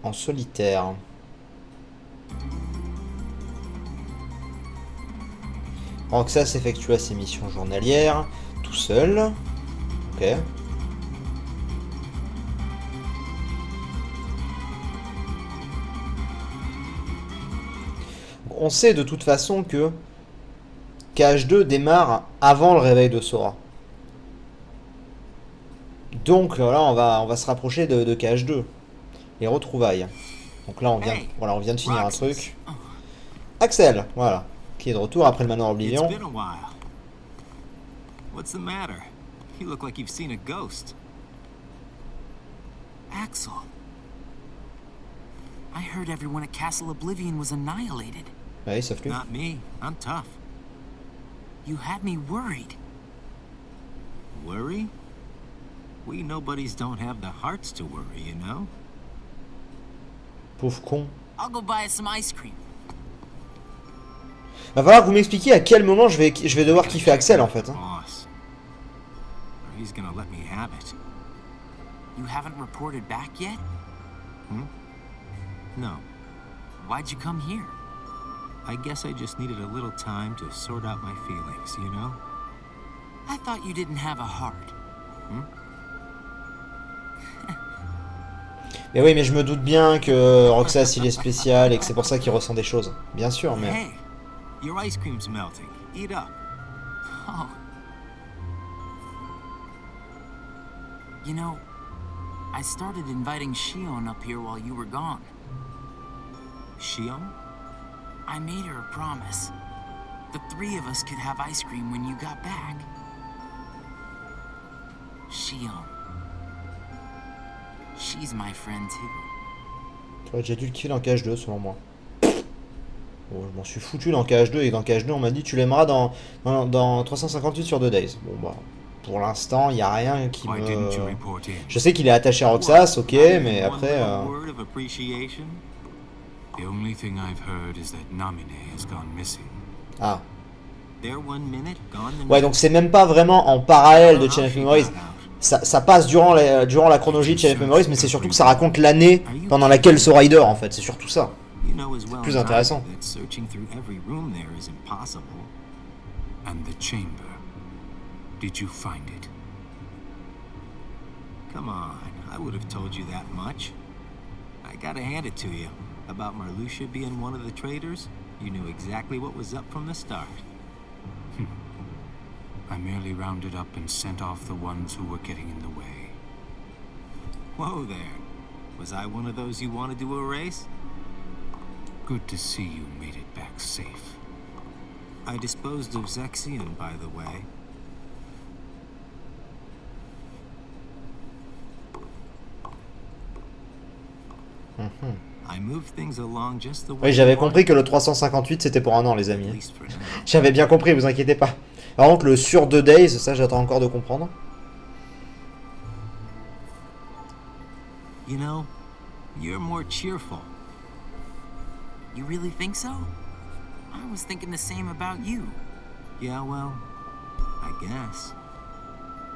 Speaker 1: En solitaire. Roxas effectua ses missions journalières tout seul. Ok. On sait de toute façon que KH2 démarre avant le réveil de Sora. Donc là on va se rapprocher de KH2. Les retrouvailles. Donc là on vient, voilà, on vient de finir un truc. Axel, voilà, qui est de retour après le manoir Oblivion.
Speaker 3: It's been a while. What's the matter? You look like you've seen a ghost.
Speaker 4: Axel. I heard everyone at Castle Oblivion was annihilated.
Speaker 1: Ouais, sauf lui.
Speaker 3: Not me. I'm tough.
Speaker 4: You had me worried.
Speaker 3: Worry? We nobodies don't have the hearts to worry, you know?
Speaker 1: Pauvre con.
Speaker 4: I'll go buy us some ice cream.
Speaker 1: Va falloir que vous m'expliquiez à quel moment je vais devoir kiffer Axel en fait. Hein.
Speaker 3: Boss. Or he's gonna let me have it.
Speaker 4: You haven't reported back yet?
Speaker 3: No.
Speaker 4: Why'd you come here?
Speaker 3: I guess I just needed a little time to sort out my feelings, you know?
Speaker 4: I thought you didn't have a heart.
Speaker 1: Mais oui, mais je me doute bien que Roxas il est spécial et que c'est pour ça qu'il ressent des choses. Bien sûr, mais...
Speaker 4: Hey,
Speaker 3: Your ice cream's melting. Eat up.
Speaker 4: Oh. You know, I started inviting Shion up here while you were gone.
Speaker 3: Shion?
Speaker 4: I made her a promise. The three of us could have ice cream when you got back. Shion. She's my friend too.
Speaker 1: J'aurais déjà dû le kill en KH2 selon moi. Bon, je m'en suis foutu dans KH2 et dans KH2 on m'a dit tu l'aimeras dans 358 sur 2 days. Bon bah pour l'instant il n'y a rien qui
Speaker 2: Why didn't you
Speaker 1: me...
Speaker 2: report in?
Speaker 1: Je sais qu'il est attaché à Roxas, ok, mais après...
Speaker 3: One word of appreciation?
Speaker 2: The only thing I've heard is that Namine has gone missing.
Speaker 1: Ah.
Speaker 3: There 1 minute, gone the
Speaker 1: Ouais, donc c'est même pas vraiment en parallèle de Chain of Memories. Ça passe durant la chronologie de Chain of Memories, mais c'est surtout que ça raconte l'année pendant laquelle ce Rider en fait, c'est surtout ça.
Speaker 3: You know as well
Speaker 1: Plus
Speaker 3: as I
Speaker 1: intéressant.
Speaker 3: do that searching through every room there is impossible.
Speaker 2: And the chamber. Did you find it?
Speaker 3: Come on, I would have told you that much. I gotta hand it to you. About Marluxia being one of the traitors, you knew exactly what was up from the start.
Speaker 2: I merely rounded up and sent off the ones who were getting in the way.
Speaker 3: Whoa there. Was I one of those you wanted to erase?
Speaker 2: Good to see you made it back safe.
Speaker 3: I disposed of Zexion, by the way. I moved things along just the way
Speaker 1: Oui, j'avais
Speaker 3: you wanted,
Speaker 1: compris que le 358 c'était pour un an les
Speaker 3: at
Speaker 1: amis.
Speaker 3: least for now.
Speaker 1: J'avais bien compris, vous inquiétez pas. Par contre le sur 2 days, ça j'attends encore de comprendre.
Speaker 3: You know, you're more cheerful.
Speaker 4: You really think so? I was thinking the same about you.
Speaker 3: Yeah, well, I guess.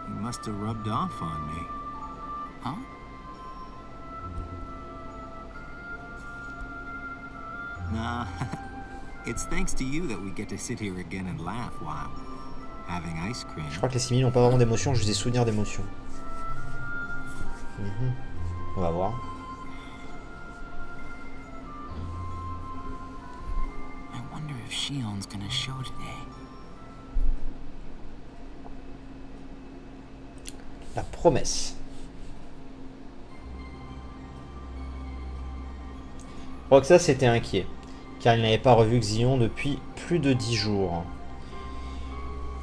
Speaker 3: You must have rubbed off on me.
Speaker 4: Huh?
Speaker 3: Nah, it's thanks to you that we get to sit here again and laugh while having ice cream.
Speaker 1: Je crois que les simili n'ont pas vraiment d'émotion, juste des souvenirs d'émotion. On va voir.
Speaker 4: I wonder if Shion's gonna show today.
Speaker 1: La promesse. Roxas était inquiet, car il n'avait pas revu Xion depuis plus de 10 jours.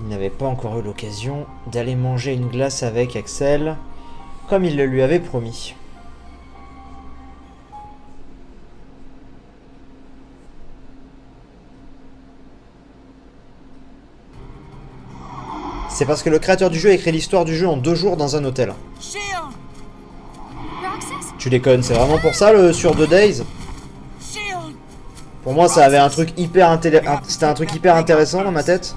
Speaker 1: Il n'avait pas encore eu l'occasion d'aller manger une glace avec Axel, comme il le lui avait promis. C'est parce que le créateur du jeu a écrit l'histoire du jeu en 2 jours dans un hôtel.
Speaker 7: Shion! Roxas?
Speaker 1: Tu déconnes, c'est vraiment pour ça le sur 2 days?
Speaker 7: Shion!
Speaker 1: Pour moi, ça avait un truc hyper c'était un truc hyper intéressant dans ma tête.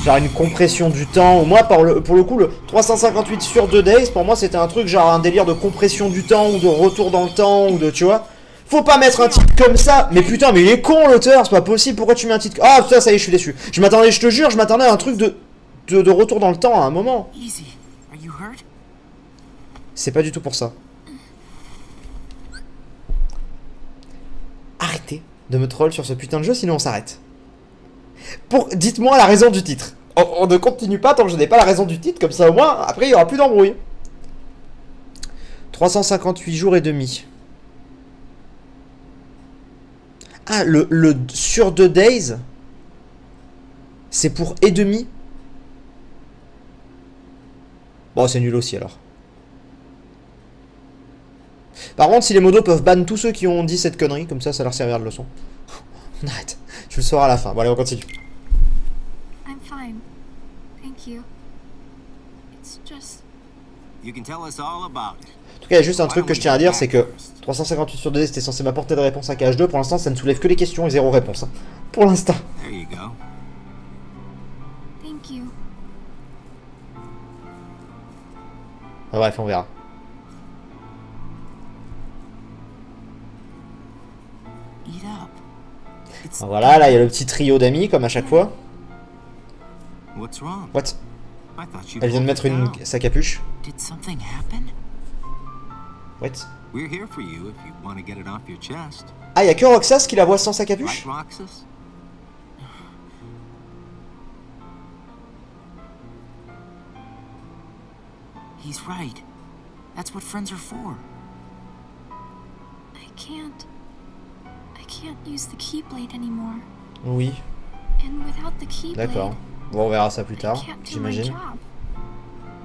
Speaker 1: Genre une compression du temps. Ou moi, pour le coup, le 358 sur 2 days, pour moi, c'était un truc genre un délire de compression du temps ou de retour dans le temps ou de, tu vois. Faut pas mettre un titre comme ça. Mais putain, mais il est con l'auteur, c'est pas possible. Pourquoi tu mets un titre? Ah putain, ça y est, je suis déçu. Je m'attendais, je te jure, je m'attendais à un truc de retour dans le temps à un moment.
Speaker 4: Easy. Are you hurt?
Speaker 1: C'est pas du tout pour ça. Arrêtez de me troll sur ce putain de jeu, sinon on s'arrête. Dites-moi la raison du titre. On ne continue pas tant que je n'ai pas la raison du titre, comme ça au moins, après il n'y aura plus d'embrouille. 358 jours et demi. Ah, le sur 2 days, c'est pour et demi. Bon, c'est nul aussi alors. Par contre, si les modos peuvent ban tous ceux qui ont dit cette connerie, comme ça leur servira de leçon. On arrête. Tu le sauras à la fin. Bon, allez, on continue.
Speaker 7: I'm fine. Thank you. It's just...
Speaker 3: You can tell us all about it.
Speaker 1: En tout cas, il y a juste un truc que je tiens à dire, c'est que 358 sur 2D, c'était censé m'apporter des réponses à KH2. Pour l'instant, ça ne soulève que les questions et 0 réponse. Hein. Pour l'instant.
Speaker 3: There you go.
Speaker 7: Thank you.
Speaker 1: Ah, bref, on verra.
Speaker 4: Eat up. It's
Speaker 1: Voilà, là, il y a le petit trio d'amis, comme à chaque fois.
Speaker 3: What's wrong?
Speaker 1: What?
Speaker 3: I thought you
Speaker 1: Elle vient de
Speaker 3: broke
Speaker 1: mettre
Speaker 3: it down.
Speaker 1: sa capuche.
Speaker 4: Did something happen?
Speaker 1: What?
Speaker 3: We're here for you if you want to get it off your chest.
Speaker 1: Ah, il y a que Roxas qui la voit sans sa capuche?
Speaker 3: Right, Roxas?
Speaker 4: He's right. That's what friends are for.
Speaker 7: I can't use the Keyblade anymore.
Speaker 1: Oui,
Speaker 7: And without the Keyblade,
Speaker 1: d'accord. Bon, on verra ça plus
Speaker 7: I
Speaker 1: tard,
Speaker 7: can't do my
Speaker 1: j'imagine.
Speaker 7: job.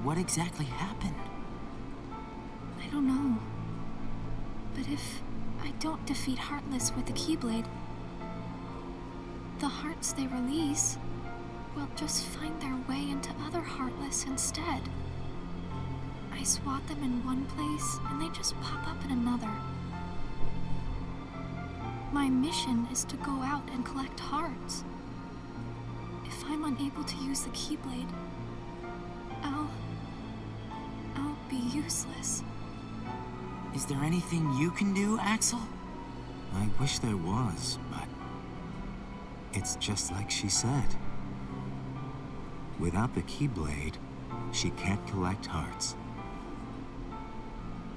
Speaker 4: What exactly happened?
Speaker 7: I don't know. But if I don't defeat Heartless with the Keyblade, the hearts they release will just find their way into other Heartless instead. I swat them in one place and they just pop up in another. My mission is to go out and collect hearts. If I'm unable to use the Keyblade, I'll be useless.
Speaker 4: Is there anything you can do, Axel?
Speaker 3: I wish there was, but it's just like she said. Without the Keyblade, she can't collect hearts.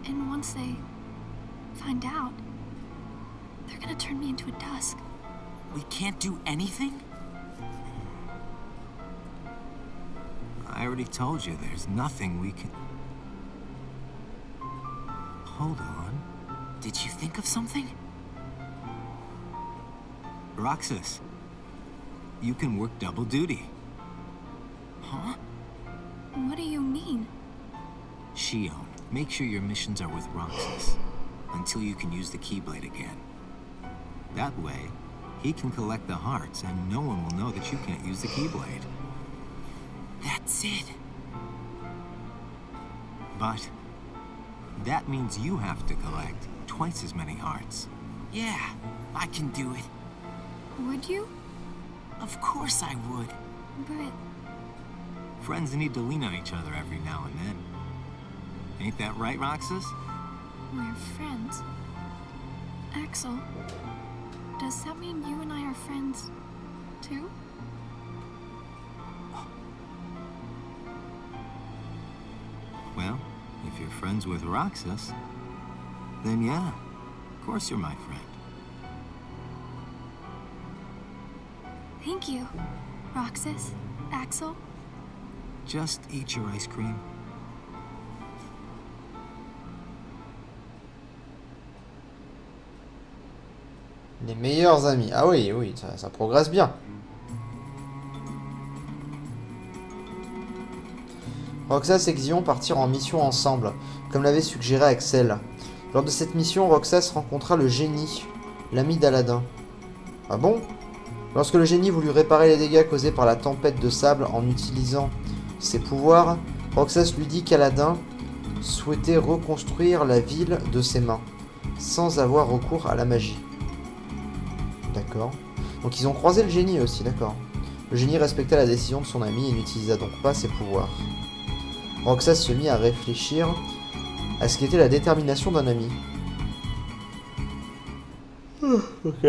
Speaker 7: And once they find out, they're gonna turn me into a Dusk.
Speaker 4: We can't do anything?
Speaker 3: I already told you there's nothing we can... Hold on.
Speaker 4: Did you think of something?
Speaker 3: Roxas, you can work double duty.
Speaker 4: Huh?
Speaker 7: What do you mean?
Speaker 3: Shion, make sure your missions are with Roxas until you can use the Keyblade again. That way, he can collect the hearts and no one will know that you can't use the Keyblade.
Speaker 4: That's it.
Speaker 3: But that means you have to collect twice as many hearts.
Speaker 4: Yeah, I can do it.
Speaker 7: Would you?
Speaker 4: Of course I would.
Speaker 7: But
Speaker 3: Friends need to lean on each other every now and then. Ain't that right, Roxas?
Speaker 7: we're friends. Axel, does that mean you and I are friends, too?
Speaker 3: Well, if you're friends with Roxas, then yeah, of course you're my friend.
Speaker 7: Thank you, Roxas, Axel.
Speaker 3: Just eat your ice cream.
Speaker 1: Les meilleurs amis. Ah oui, oui, ça progresse bien. Roxas et Xion partirent en mission ensemble, comme l'avait suggéré Axel. Lors de cette mission, Roxas rencontra le génie, l'ami d'Aladin. Ah bon? Lorsque le génie voulut réparer les dégâts causés par la tempête de sable en utilisant ses pouvoirs, Roxas lui dit qu'Aladin souhaitait reconstruire la ville de ses mains, sans avoir recours à la magie. D'accord. Donc ils ont croisé le génie aussi, d'accord. Le génie respecta la décision de son ami et n'utilisa donc pas ses pouvoirs. Roxas se mit à réfléchir à ce qu'était la détermination d'un ami. Ok.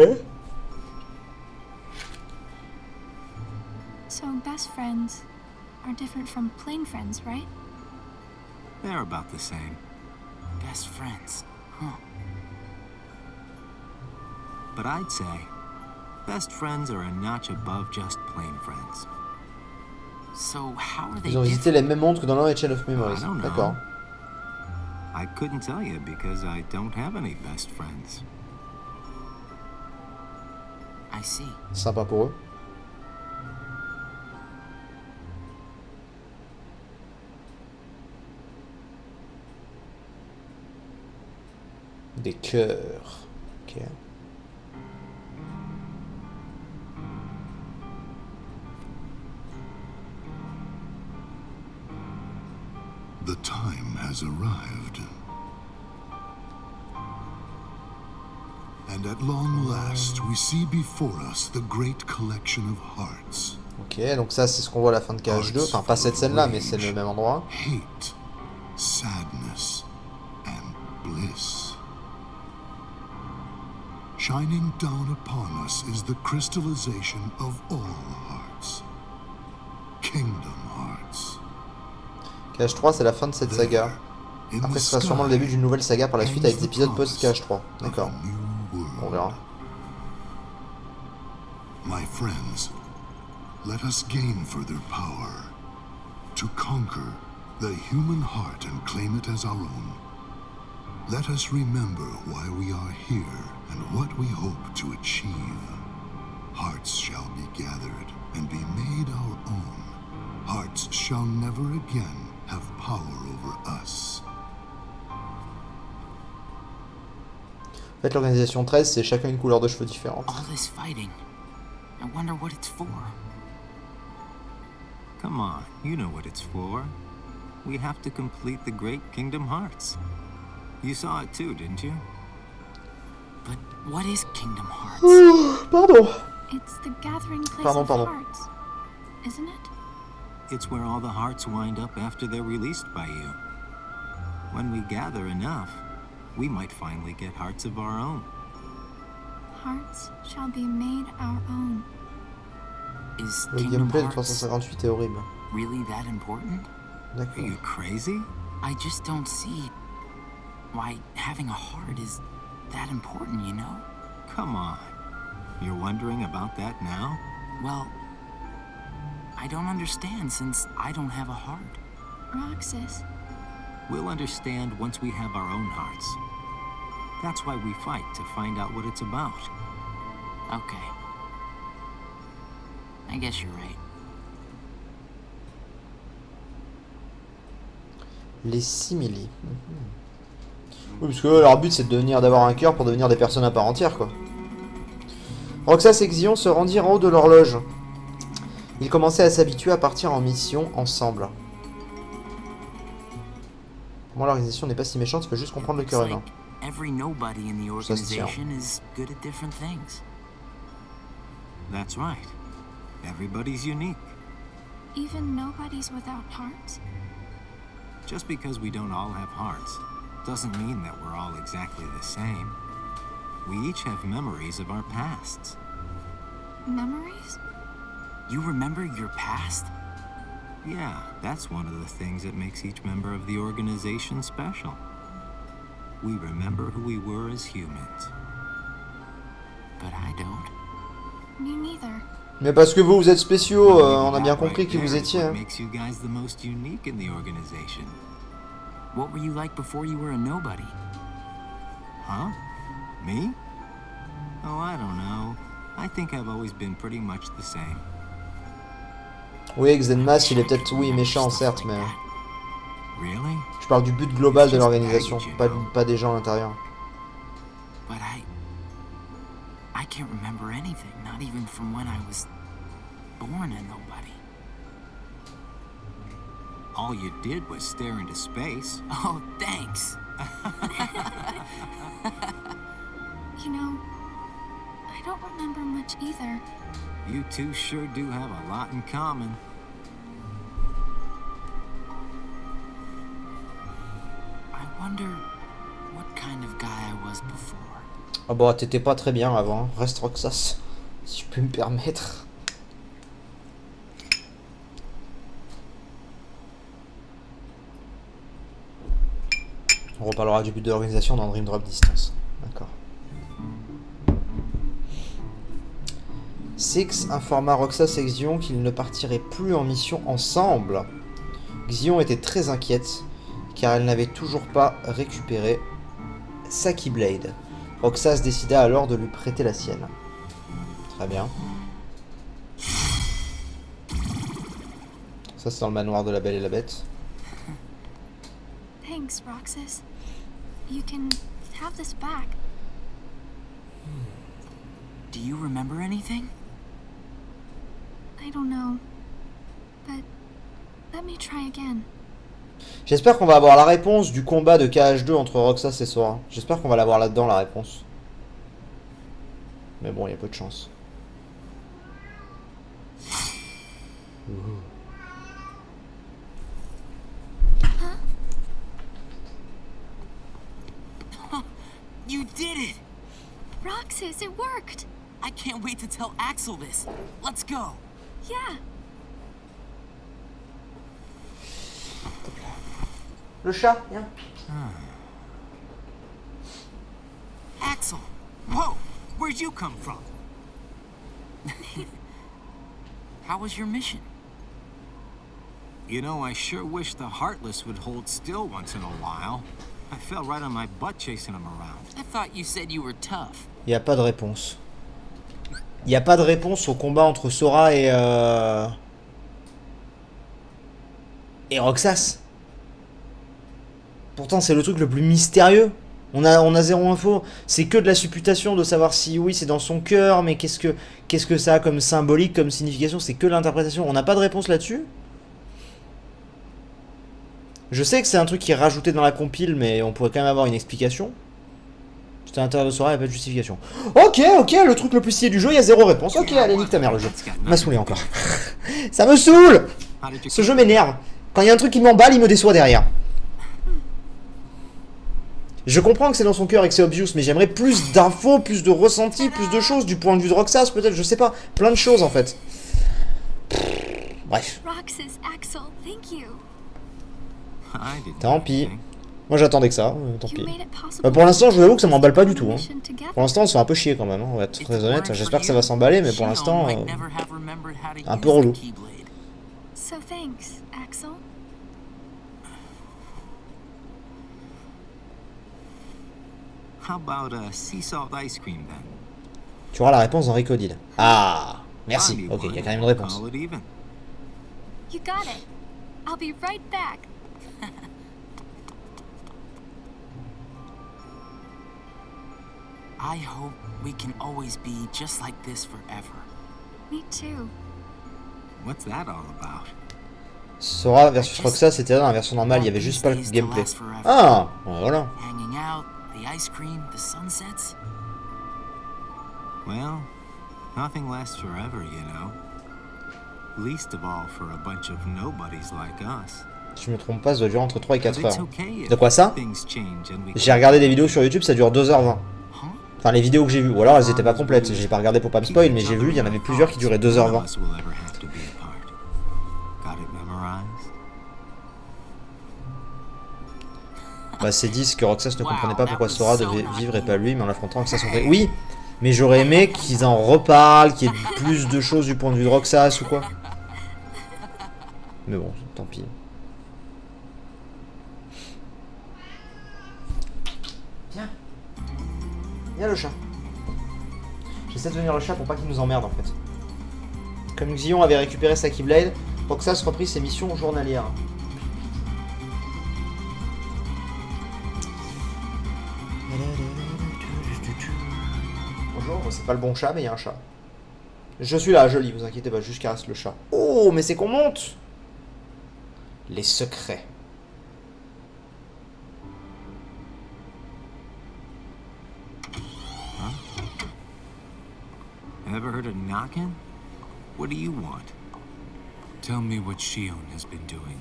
Speaker 7: So best friends are different from plain friends, right?
Speaker 3: They're about the same.
Speaker 4: Best friends. Huh.
Speaker 3: But I'd say, best friends are a notch above just plain friends.
Speaker 4: So how are they
Speaker 1: Ils ont visité les mêmes mondes que dans l'un Chain of Memories.
Speaker 3: I don't know.
Speaker 1: D'accord.
Speaker 3: I couldn't tell you because I don't have any best friends.
Speaker 4: I see.
Speaker 1: Sympa pour eux. Des cœurs. Ok.
Speaker 5: The time has arrived. And at long last, we see before us the great collection of hearts.
Speaker 1: Ok, donc ça c'est ce qu'on voit à la fin de KH2. Enfin, pas cette scène-là, mais c'est le même endroit.
Speaker 5: Hate, sadness, and bliss. Shining down upon us is the crystallization of all hearts. Kingdom Hearts.
Speaker 1: KH3, c'est la fin de cette saga. Après, ce sera sûrement le début d'une nouvelle saga par la suite avec des épisodes post-KH3. D'accord. On verra.
Speaker 5: My friends, let us gain further power to conquer the human heart and claim it as our own. Let us remember why we are here and what we hope to achieve. Hearts shall be gathered and be made our own. Hearts shall never again have power over us.
Speaker 1: En fait, l'organisation 13, c'est chacun une couleur de cheveux différente.
Speaker 4: All this fighting. I wonder what it's for.
Speaker 3: Come on, you know what it's for. We have to complete the Great Kingdom Hearts. You saw it too, didn't you?
Speaker 4: But what is Kingdom Hearts?
Speaker 1: Pardon.
Speaker 7: It's the gathering place
Speaker 1: Pardon,
Speaker 7: of
Speaker 1: pardon.
Speaker 7: hearts, isn't it?
Speaker 3: It's where all the hearts wind up after they're released by you. When we gather enough, we might finally get hearts of our own.
Speaker 7: Hearts shall be made our own.
Speaker 4: Is
Speaker 1: Le
Speaker 4: Kingdom
Speaker 1: gameplay de
Speaker 4: Hearts
Speaker 1: 358 est horrible.
Speaker 4: really that important?
Speaker 3: Are
Speaker 1: D'accord.
Speaker 3: you crazy?
Speaker 4: I just don't see why having a heart is that important, you know?
Speaker 3: Come on. You're wondering about that now?
Speaker 4: Well, I don't understand since I don't have a heart.
Speaker 7: Roxas,
Speaker 3: We'll understand once we have our own hearts. That's why we fight, to find out what it's about.
Speaker 4: Okay. I guess you're right.
Speaker 1: Les simili. Oui, parce que leur but c'est de devenir, d'avoir un cœur pour devenir des personnes à part entière, quoi. Roxas et Xion se rendirent en haut de l'horloge. Ils commençaient à s'habituer à partir en mission ensemble. Pour moi, l'organisation n'est pas si méchante, il faut juste comprendre le
Speaker 4: It's
Speaker 1: cœur
Speaker 4: like
Speaker 1: humain.
Speaker 4: every nobody in the
Speaker 1: Ça se tient.
Speaker 4: organization is good at different things.
Speaker 3: That's right. Everybody's unique.
Speaker 7: even nobody's without hearts?
Speaker 3: Just because we don't all have hearts doesn't mean that we're all exactly the same. We each have memories of our pasts.
Speaker 7: Memories?
Speaker 4: You remember your past?
Speaker 3: Yeah, that's one of the things that makes each member of the organization special. We remember who we were as humans.
Speaker 4: But I don't.
Speaker 7: Me neither.
Speaker 1: Mais parce que vous êtes spéciaux, on a
Speaker 3: Maybe
Speaker 1: bien
Speaker 3: that
Speaker 1: compris
Speaker 3: right
Speaker 1: qui vous
Speaker 3: there is
Speaker 1: étiez.
Speaker 3: what
Speaker 1: Hein.
Speaker 3: makes you guys the most unique in the organization.
Speaker 4: What were you like before you were a nobody?
Speaker 3: Huh? Me? Oh, I don't know. I think I've always been pretty much the same.
Speaker 1: Oui, Xenmas, il est peut-être, oui, méchant, certes, mais
Speaker 3: Really?
Speaker 1: je parle du but global de l'organisation, pas des gens à l'intérieur.
Speaker 4: But I can't remember anything, not even from when I was born a nobody.
Speaker 3: All you did was stare into space.
Speaker 4: Oh, thanks.
Speaker 7: You know, I don't remember much either.
Speaker 3: You two sure do have a lot in common.
Speaker 4: I wonder what kind of guy I was before.
Speaker 1: Ah bah, t'étais pas très bien avant, hein. Reste Roxas, si je peux me permettre. On reparlera du but de l'organisation dans Dream Drop Distance. D'accord. Six informa Roxas et Xion qu'ils ne partiraient plus en mission ensemble. Xion était très inquiète, car elle n'avait toujours pas récupéré sa Keyblade. Roxas décida alors de lui prêter la sienne. Très bien. Ça c'est dans le manoir de la Belle et la Bête.
Speaker 7: Thanks, Roxas. You can have this back.
Speaker 4: Do you remember anything?
Speaker 7: I don't know. But let me try again.
Speaker 1: J'espère qu'on va avoir la réponse du combat de KH2 entre Roxas et Sora. J'espère qu'on va l'avoir là-dedans, la réponse. Mais bon, il y a peu de chance.
Speaker 4: You did it!
Speaker 7: Roxas, it worked!
Speaker 4: I can't wait to tell Axel this. Let's go.
Speaker 7: Yeah.
Speaker 1: Le chat, viens.
Speaker 4: Axel!
Speaker 3: Whoa! Where'd you come from?
Speaker 4: How was your mission?
Speaker 3: You know, I sure wish the Heartless would hold still once in a while. I fell right on my butt chasing them around.
Speaker 4: I thought you said you were tough.
Speaker 1: Il n'y a pas de réponse. Il n'y a pas de réponse au combat entre Sora et Roxas. Pourtant, c'est le truc le plus mystérieux. On a zéro info. C'est que de la supputation de savoir si oui, c'est dans son cœur, mais qu'est-ce que ça a comme symbolique, comme signification. C'est que l'interprétation. On n'a pas de réponse là-dessus. Je sais que c'est un truc qui est rajouté dans la compile, mais on pourrait quand même avoir une explication. C'était à l'intérieur de Sora, il n'y a pas de justification. Ok, le truc le plus stylé du jeu, il y a zéro réponse. Ok, allez, nique ta mère le jeu. M'a saoulé encore. Ça me saoule. Ce jeu m'énerve. Quand il y a un truc qui m'emballe, il me déçoit derrière. Je comprends que c'est dans son cœur et que c'est obvious, mais j'aimerais plus d'infos, plus de ressentis, plus de choses, du point de vue de Roxas peut-être, je sais pas. Plein de choses en fait. Bref.
Speaker 7: Roxas, Axel, thank you.
Speaker 3: I didn't
Speaker 1: Tant
Speaker 3: do
Speaker 1: pis.
Speaker 3: anything.
Speaker 1: Moi j'attendais que ça, tant
Speaker 7: You
Speaker 1: pis.
Speaker 7: made it possible
Speaker 1: Pour l'instant, je vous avoue que ça m'emballe pas du tout. Hein.
Speaker 7: mission together.
Speaker 1: Pour l'instant, on se fait un peu chier quand même, hein, on va être très honnête. J'espère que ça va s'emballer, mais pour l'instant, un peu relou.
Speaker 7: So thanks, Axel.
Speaker 3: How about a sea salt ice cream then?
Speaker 1: Tu auras la réponse dans Recoded. Ah, merci.
Speaker 3: Find me
Speaker 1: Ok, il y a
Speaker 3: one,
Speaker 1: quand même une réponse.
Speaker 3: call it even.
Speaker 7: You got it. I'll be right back.
Speaker 4: I hope we can always be just like this forever.
Speaker 7: Me too.
Speaker 3: What's that all about?
Speaker 1: Sora versus Roxas, c'était dans la version normale, il y avait juste pas le gameplay. Ah, voilà.
Speaker 4: Hanging out, the ice cream, the sunsets.
Speaker 3: Well, nothing lasts forever, you know. Least of all for a bunch of nobodies like us.
Speaker 1: Si je me trompe pas, ça doit durer entre 3 et 4
Speaker 3: But it's
Speaker 1: heures.
Speaker 3: okay if
Speaker 1: De quoi ça?
Speaker 3: things change and we
Speaker 1: J'ai regardé des vidéos sur YouTube, ça dure 2h20.
Speaker 4: Huh?
Speaker 1: Enfin, les vidéos que j'ai vues, ou alors elles étaient pas complètes. J'ai pas regardé pour pas me spoil, mais j'ai vu, il y en avait plusieurs qui duraient 2h20.
Speaker 3: None of us will ever have to be apart. Got it memorized?
Speaker 1: Bah, c'est dit que Roxas ne comprenait pas pourquoi Sora devait vivre et pas lui, mais en l'affrontant Roxas en fait. Oui, mais j'aurais aimé qu'ils en reparlent, qu'il y ait plus de choses du point de vue de Roxas ou quoi. Mais bon, tant pis. Viens. Viens le chat. J'essaie de venir le chat pour pas qu'il nous emmerde en fait. Comme Xion avait récupéré sa Keyblade, Roxas reprit ses missions journalières. Bonjour, c'est pas le bon chat, mais il y a un chat. Je suis là, je lis, vous inquiétez pas, juste caresse le chat. Oh, mais c'est qu'on monte! Les secrets.
Speaker 3: Ever heard of knocking? What do you want?
Speaker 2: Tell me what Shion has been doing.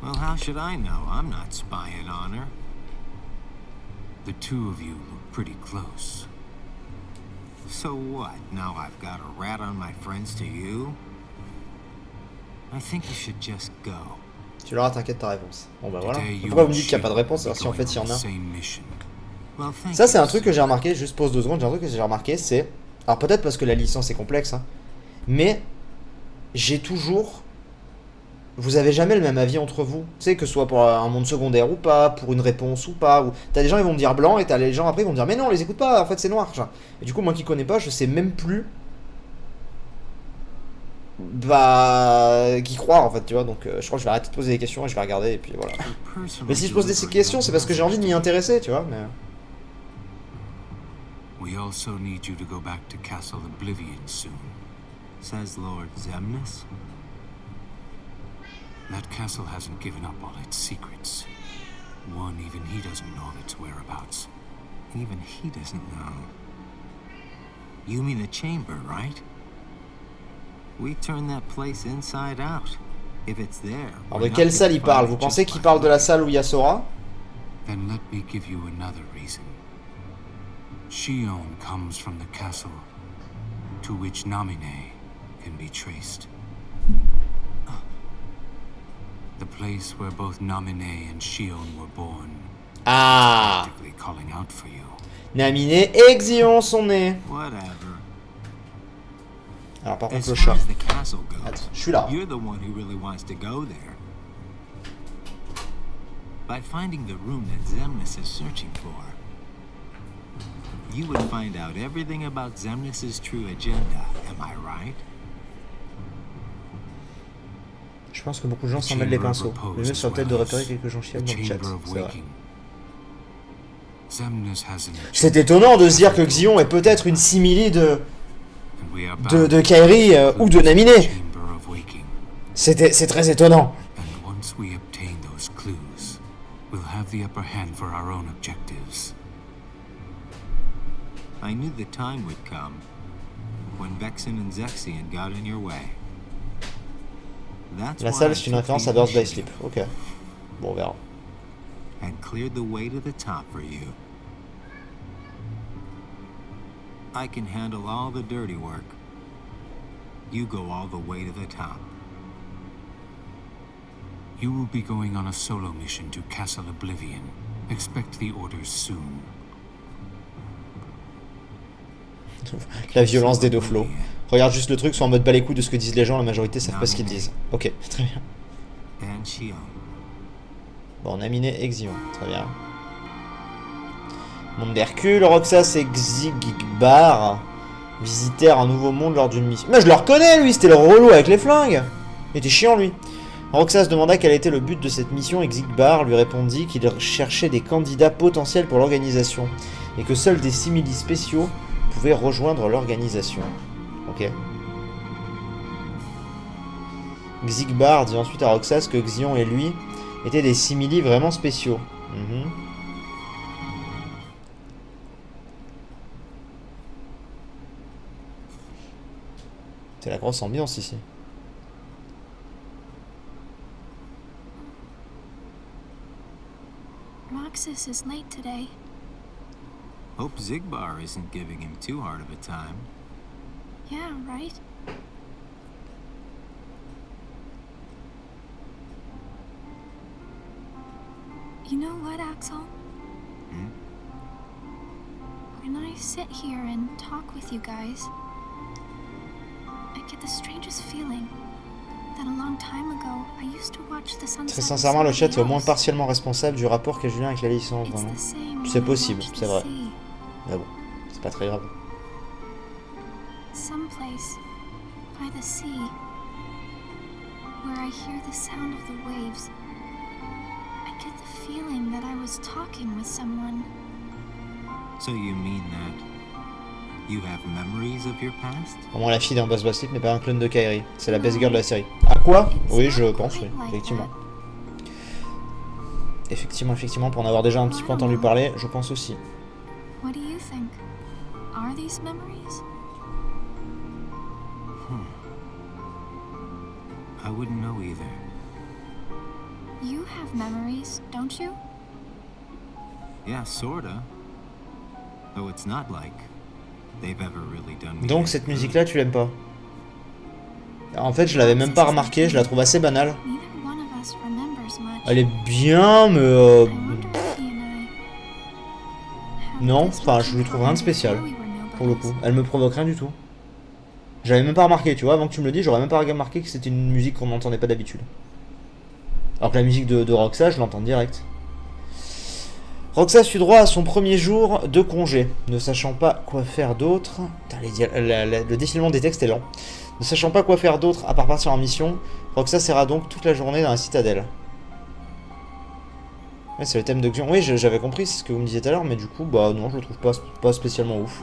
Speaker 3: Well, how should I know? I'm not spying on her.
Speaker 2: The two of you look pretty close.
Speaker 3: So what? Now I've got a rat on my friends to you? I think you should just go.
Speaker 1: Tu l'auras, t'inquiète ta réponse. Bon bah voilà.
Speaker 2: Today you
Speaker 1: Pourquoi vous
Speaker 2: and
Speaker 1: me dites qu'il n'y a pas de
Speaker 2: Shion
Speaker 1: réponse alors
Speaker 2: will
Speaker 1: si en
Speaker 2: be
Speaker 1: fait il y en
Speaker 2: going on
Speaker 1: a?
Speaker 2: the same mission.
Speaker 3: Well, thank
Speaker 1: Ça c'est
Speaker 3: you,
Speaker 1: un truc que j'ai
Speaker 3: sir.
Speaker 1: remarqué, juste pause 2 secondes, j'ai un truc que j'ai remarqué, c'est... Alors peut-être parce que la licence est complexe, hein, mais j'ai toujours... Vous avez jamais le même avis entre vous. Tu sais, que ce soit pour un monde secondaire ou pas, pour une réponse ou pas. Ou... T'as des gens qui vont me dire blanc et t'as les gens après qui vont me dire mais non, les écoute pas, en fait c'est noir. Genre. Et du coup, moi qui connais pas, je sais même plus... Bah... qui croire en fait, tu vois. Donc je crois que je vais arrêter de poser des questions et je vais regarder et puis voilà. Mais si je pose des questions, c'est parce que j'ai envie de m'y intéresser, tu vois. Mais...
Speaker 2: We also need you to go back to Castle Oblivion soon.
Speaker 3: Says Lord Zemnis.
Speaker 2: That castle hasn't given up all its secrets. One, even he doesn't know its whereabouts.
Speaker 3: Even he doesn't know. You mean the chamber, right? We turned that place inside out. If it's there.
Speaker 1: Alors de quelle salle il parle? Vous pensez qu'il parle de la salle où il y a Sora?
Speaker 2: Then let me give you another reason. Shion comes from the castle to which Namine can be traced. The place where both Namine and Shion were born.
Speaker 1: Ah,
Speaker 2: Practically calling out for you.
Speaker 1: Namine et Xion sont nés.
Speaker 3: Whatever.
Speaker 1: Alors par contre
Speaker 3: As
Speaker 1: le
Speaker 3: far
Speaker 1: chat.
Speaker 3: as the castle goes,
Speaker 1: Attends, je suis là.
Speaker 3: you're the one who really wants to go there. By finding the room that Xemnas is searching for, you would find out everything about Xemnas' true agenda, am I right?
Speaker 1: Je pense que beaucoup de gens s'en mêlent les pinceaux. Le mieux serait peut-être de repérer quelques gens chiables dans le chat. C'est vrai. C'est étonnant de se dire que Xion est peut-être une simili de Kairi ou de Naminé. C'est très étonnant.
Speaker 3: I knew the time would come when Vexen and Zexion got in your way. That's
Speaker 1: La
Speaker 3: why
Speaker 1: salle,
Speaker 3: I
Speaker 1: c'est une
Speaker 3: took
Speaker 1: référence
Speaker 3: the
Speaker 1: à Birds by
Speaker 3: initiative
Speaker 1: Sleep. Ok. Bon, on verra.
Speaker 3: and cleared the way to the top for you. I can handle all the dirty work. You go all the way to the top.
Speaker 2: You will be going on a solo mission to Castle Oblivion. Expect the orders soon.
Speaker 1: La violence des Doflo. Regarde juste le truc, soit en mode bas les couilles de ce que disent les gens, la majorité savent pas ce qu'ils disent. Ok, très bien.
Speaker 3: And Shion.
Speaker 1: Bon, Naminé et Xion, très bien. Monde d'Hercule, Roxas et Xigbar visitèrent un nouveau monde lors d'une mission. Mais je le reconnais lui, c'était le relou avec les flingues. Il était chiant lui. Roxas demanda quel était le but de cette mission et Xigbar lui répondit qu'il cherchait des candidats potentiels pour l'organisation et que seuls des simili spéciaux pouvaient rejoindre l'organisation. Ok. Xigbar dit ensuite à Roxas que Xion et lui étaient des simili vraiment spéciaux. C'est la grosse ambiance ici.
Speaker 7: Roxas is late today.
Speaker 3: Hope Xigbar isn't giving him too hard of a time.
Speaker 7: Yeah, right? You know what, Axel? When I sit here and talk with you guys, I get the strangest feeling that a long time ago I used to watch the sunset.
Speaker 1: Très sincèrement, le chat est au moins partiellement responsable du rapport qu'a Julien avec la licence, vraiment. C'est possible, c'est vrai. Mais bon, c'est pas très grave.
Speaker 7: Someplace by the sea, where I hear the sound of the waves, I get the feeling that I was talking with someone.
Speaker 3: So you mean that you have memories of your past?
Speaker 1: Au moins la fille d'un Boss Sleep n'est pas un clone de Kairi. C'est la best girl de la série. Ah quoi? Oui, je pense, oui, effectivement. Effectivement, pour en avoir déjà un petit peu entendu parler, je pense aussi.
Speaker 7: What do you think? Are these memories?
Speaker 3: I wouldn't know either.
Speaker 7: You have memories, don't you?
Speaker 3: Yeah, sorta. Though it's not like they've ever really done me.
Speaker 1: Donc cette musique-là, tu l'aimes pas? En fait, je l'avais même pas remarqué, je la trouve assez banale.
Speaker 7: Neither one of us remembers much.
Speaker 1: Elle est bien, mais
Speaker 7: I wonder if he and I have
Speaker 1: non,
Speaker 7: this
Speaker 1: enfin,
Speaker 7: much
Speaker 1: je lui
Speaker 7: in
Speaker 1: trouve rien de
Speaker 7: common
Speaker 1: spécial,
Speaker 7: before we were
Speaker 1: pour le
Speaker 7: nobodies.
Speaker 1: coup. Elle me provoque rien du tout. J'avais même pas remarqué, tu vois, avant que tu me le dises, j'aurais même pas remarqué que c'était une musique qu'on n'entendait pas d'habitude. Alors que la musique de Roxas, je l'entends direct. Roxas eut droit à son premier jour de congé, ne sachant pas quoi faire d'autre. Putain, le défilement des textes est lent. Ne sachant pas quoi faire d'autre à part partir en mission, Roxas erra donc toute la journée dans la citadelle. Ouais, c'est le thème de Xion. Oui, j'avais compris, c'est ce que vous me disiez tout à l'heure, mais du coup, bah non, je le trouve pas spécialement ouf.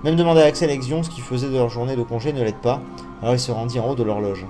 Speaker 1: Même demander à Axel et Xion ce qu'ils faisaient de leur journée de congé ne l'aide pas, alors il se rendit en haut de l'horloge.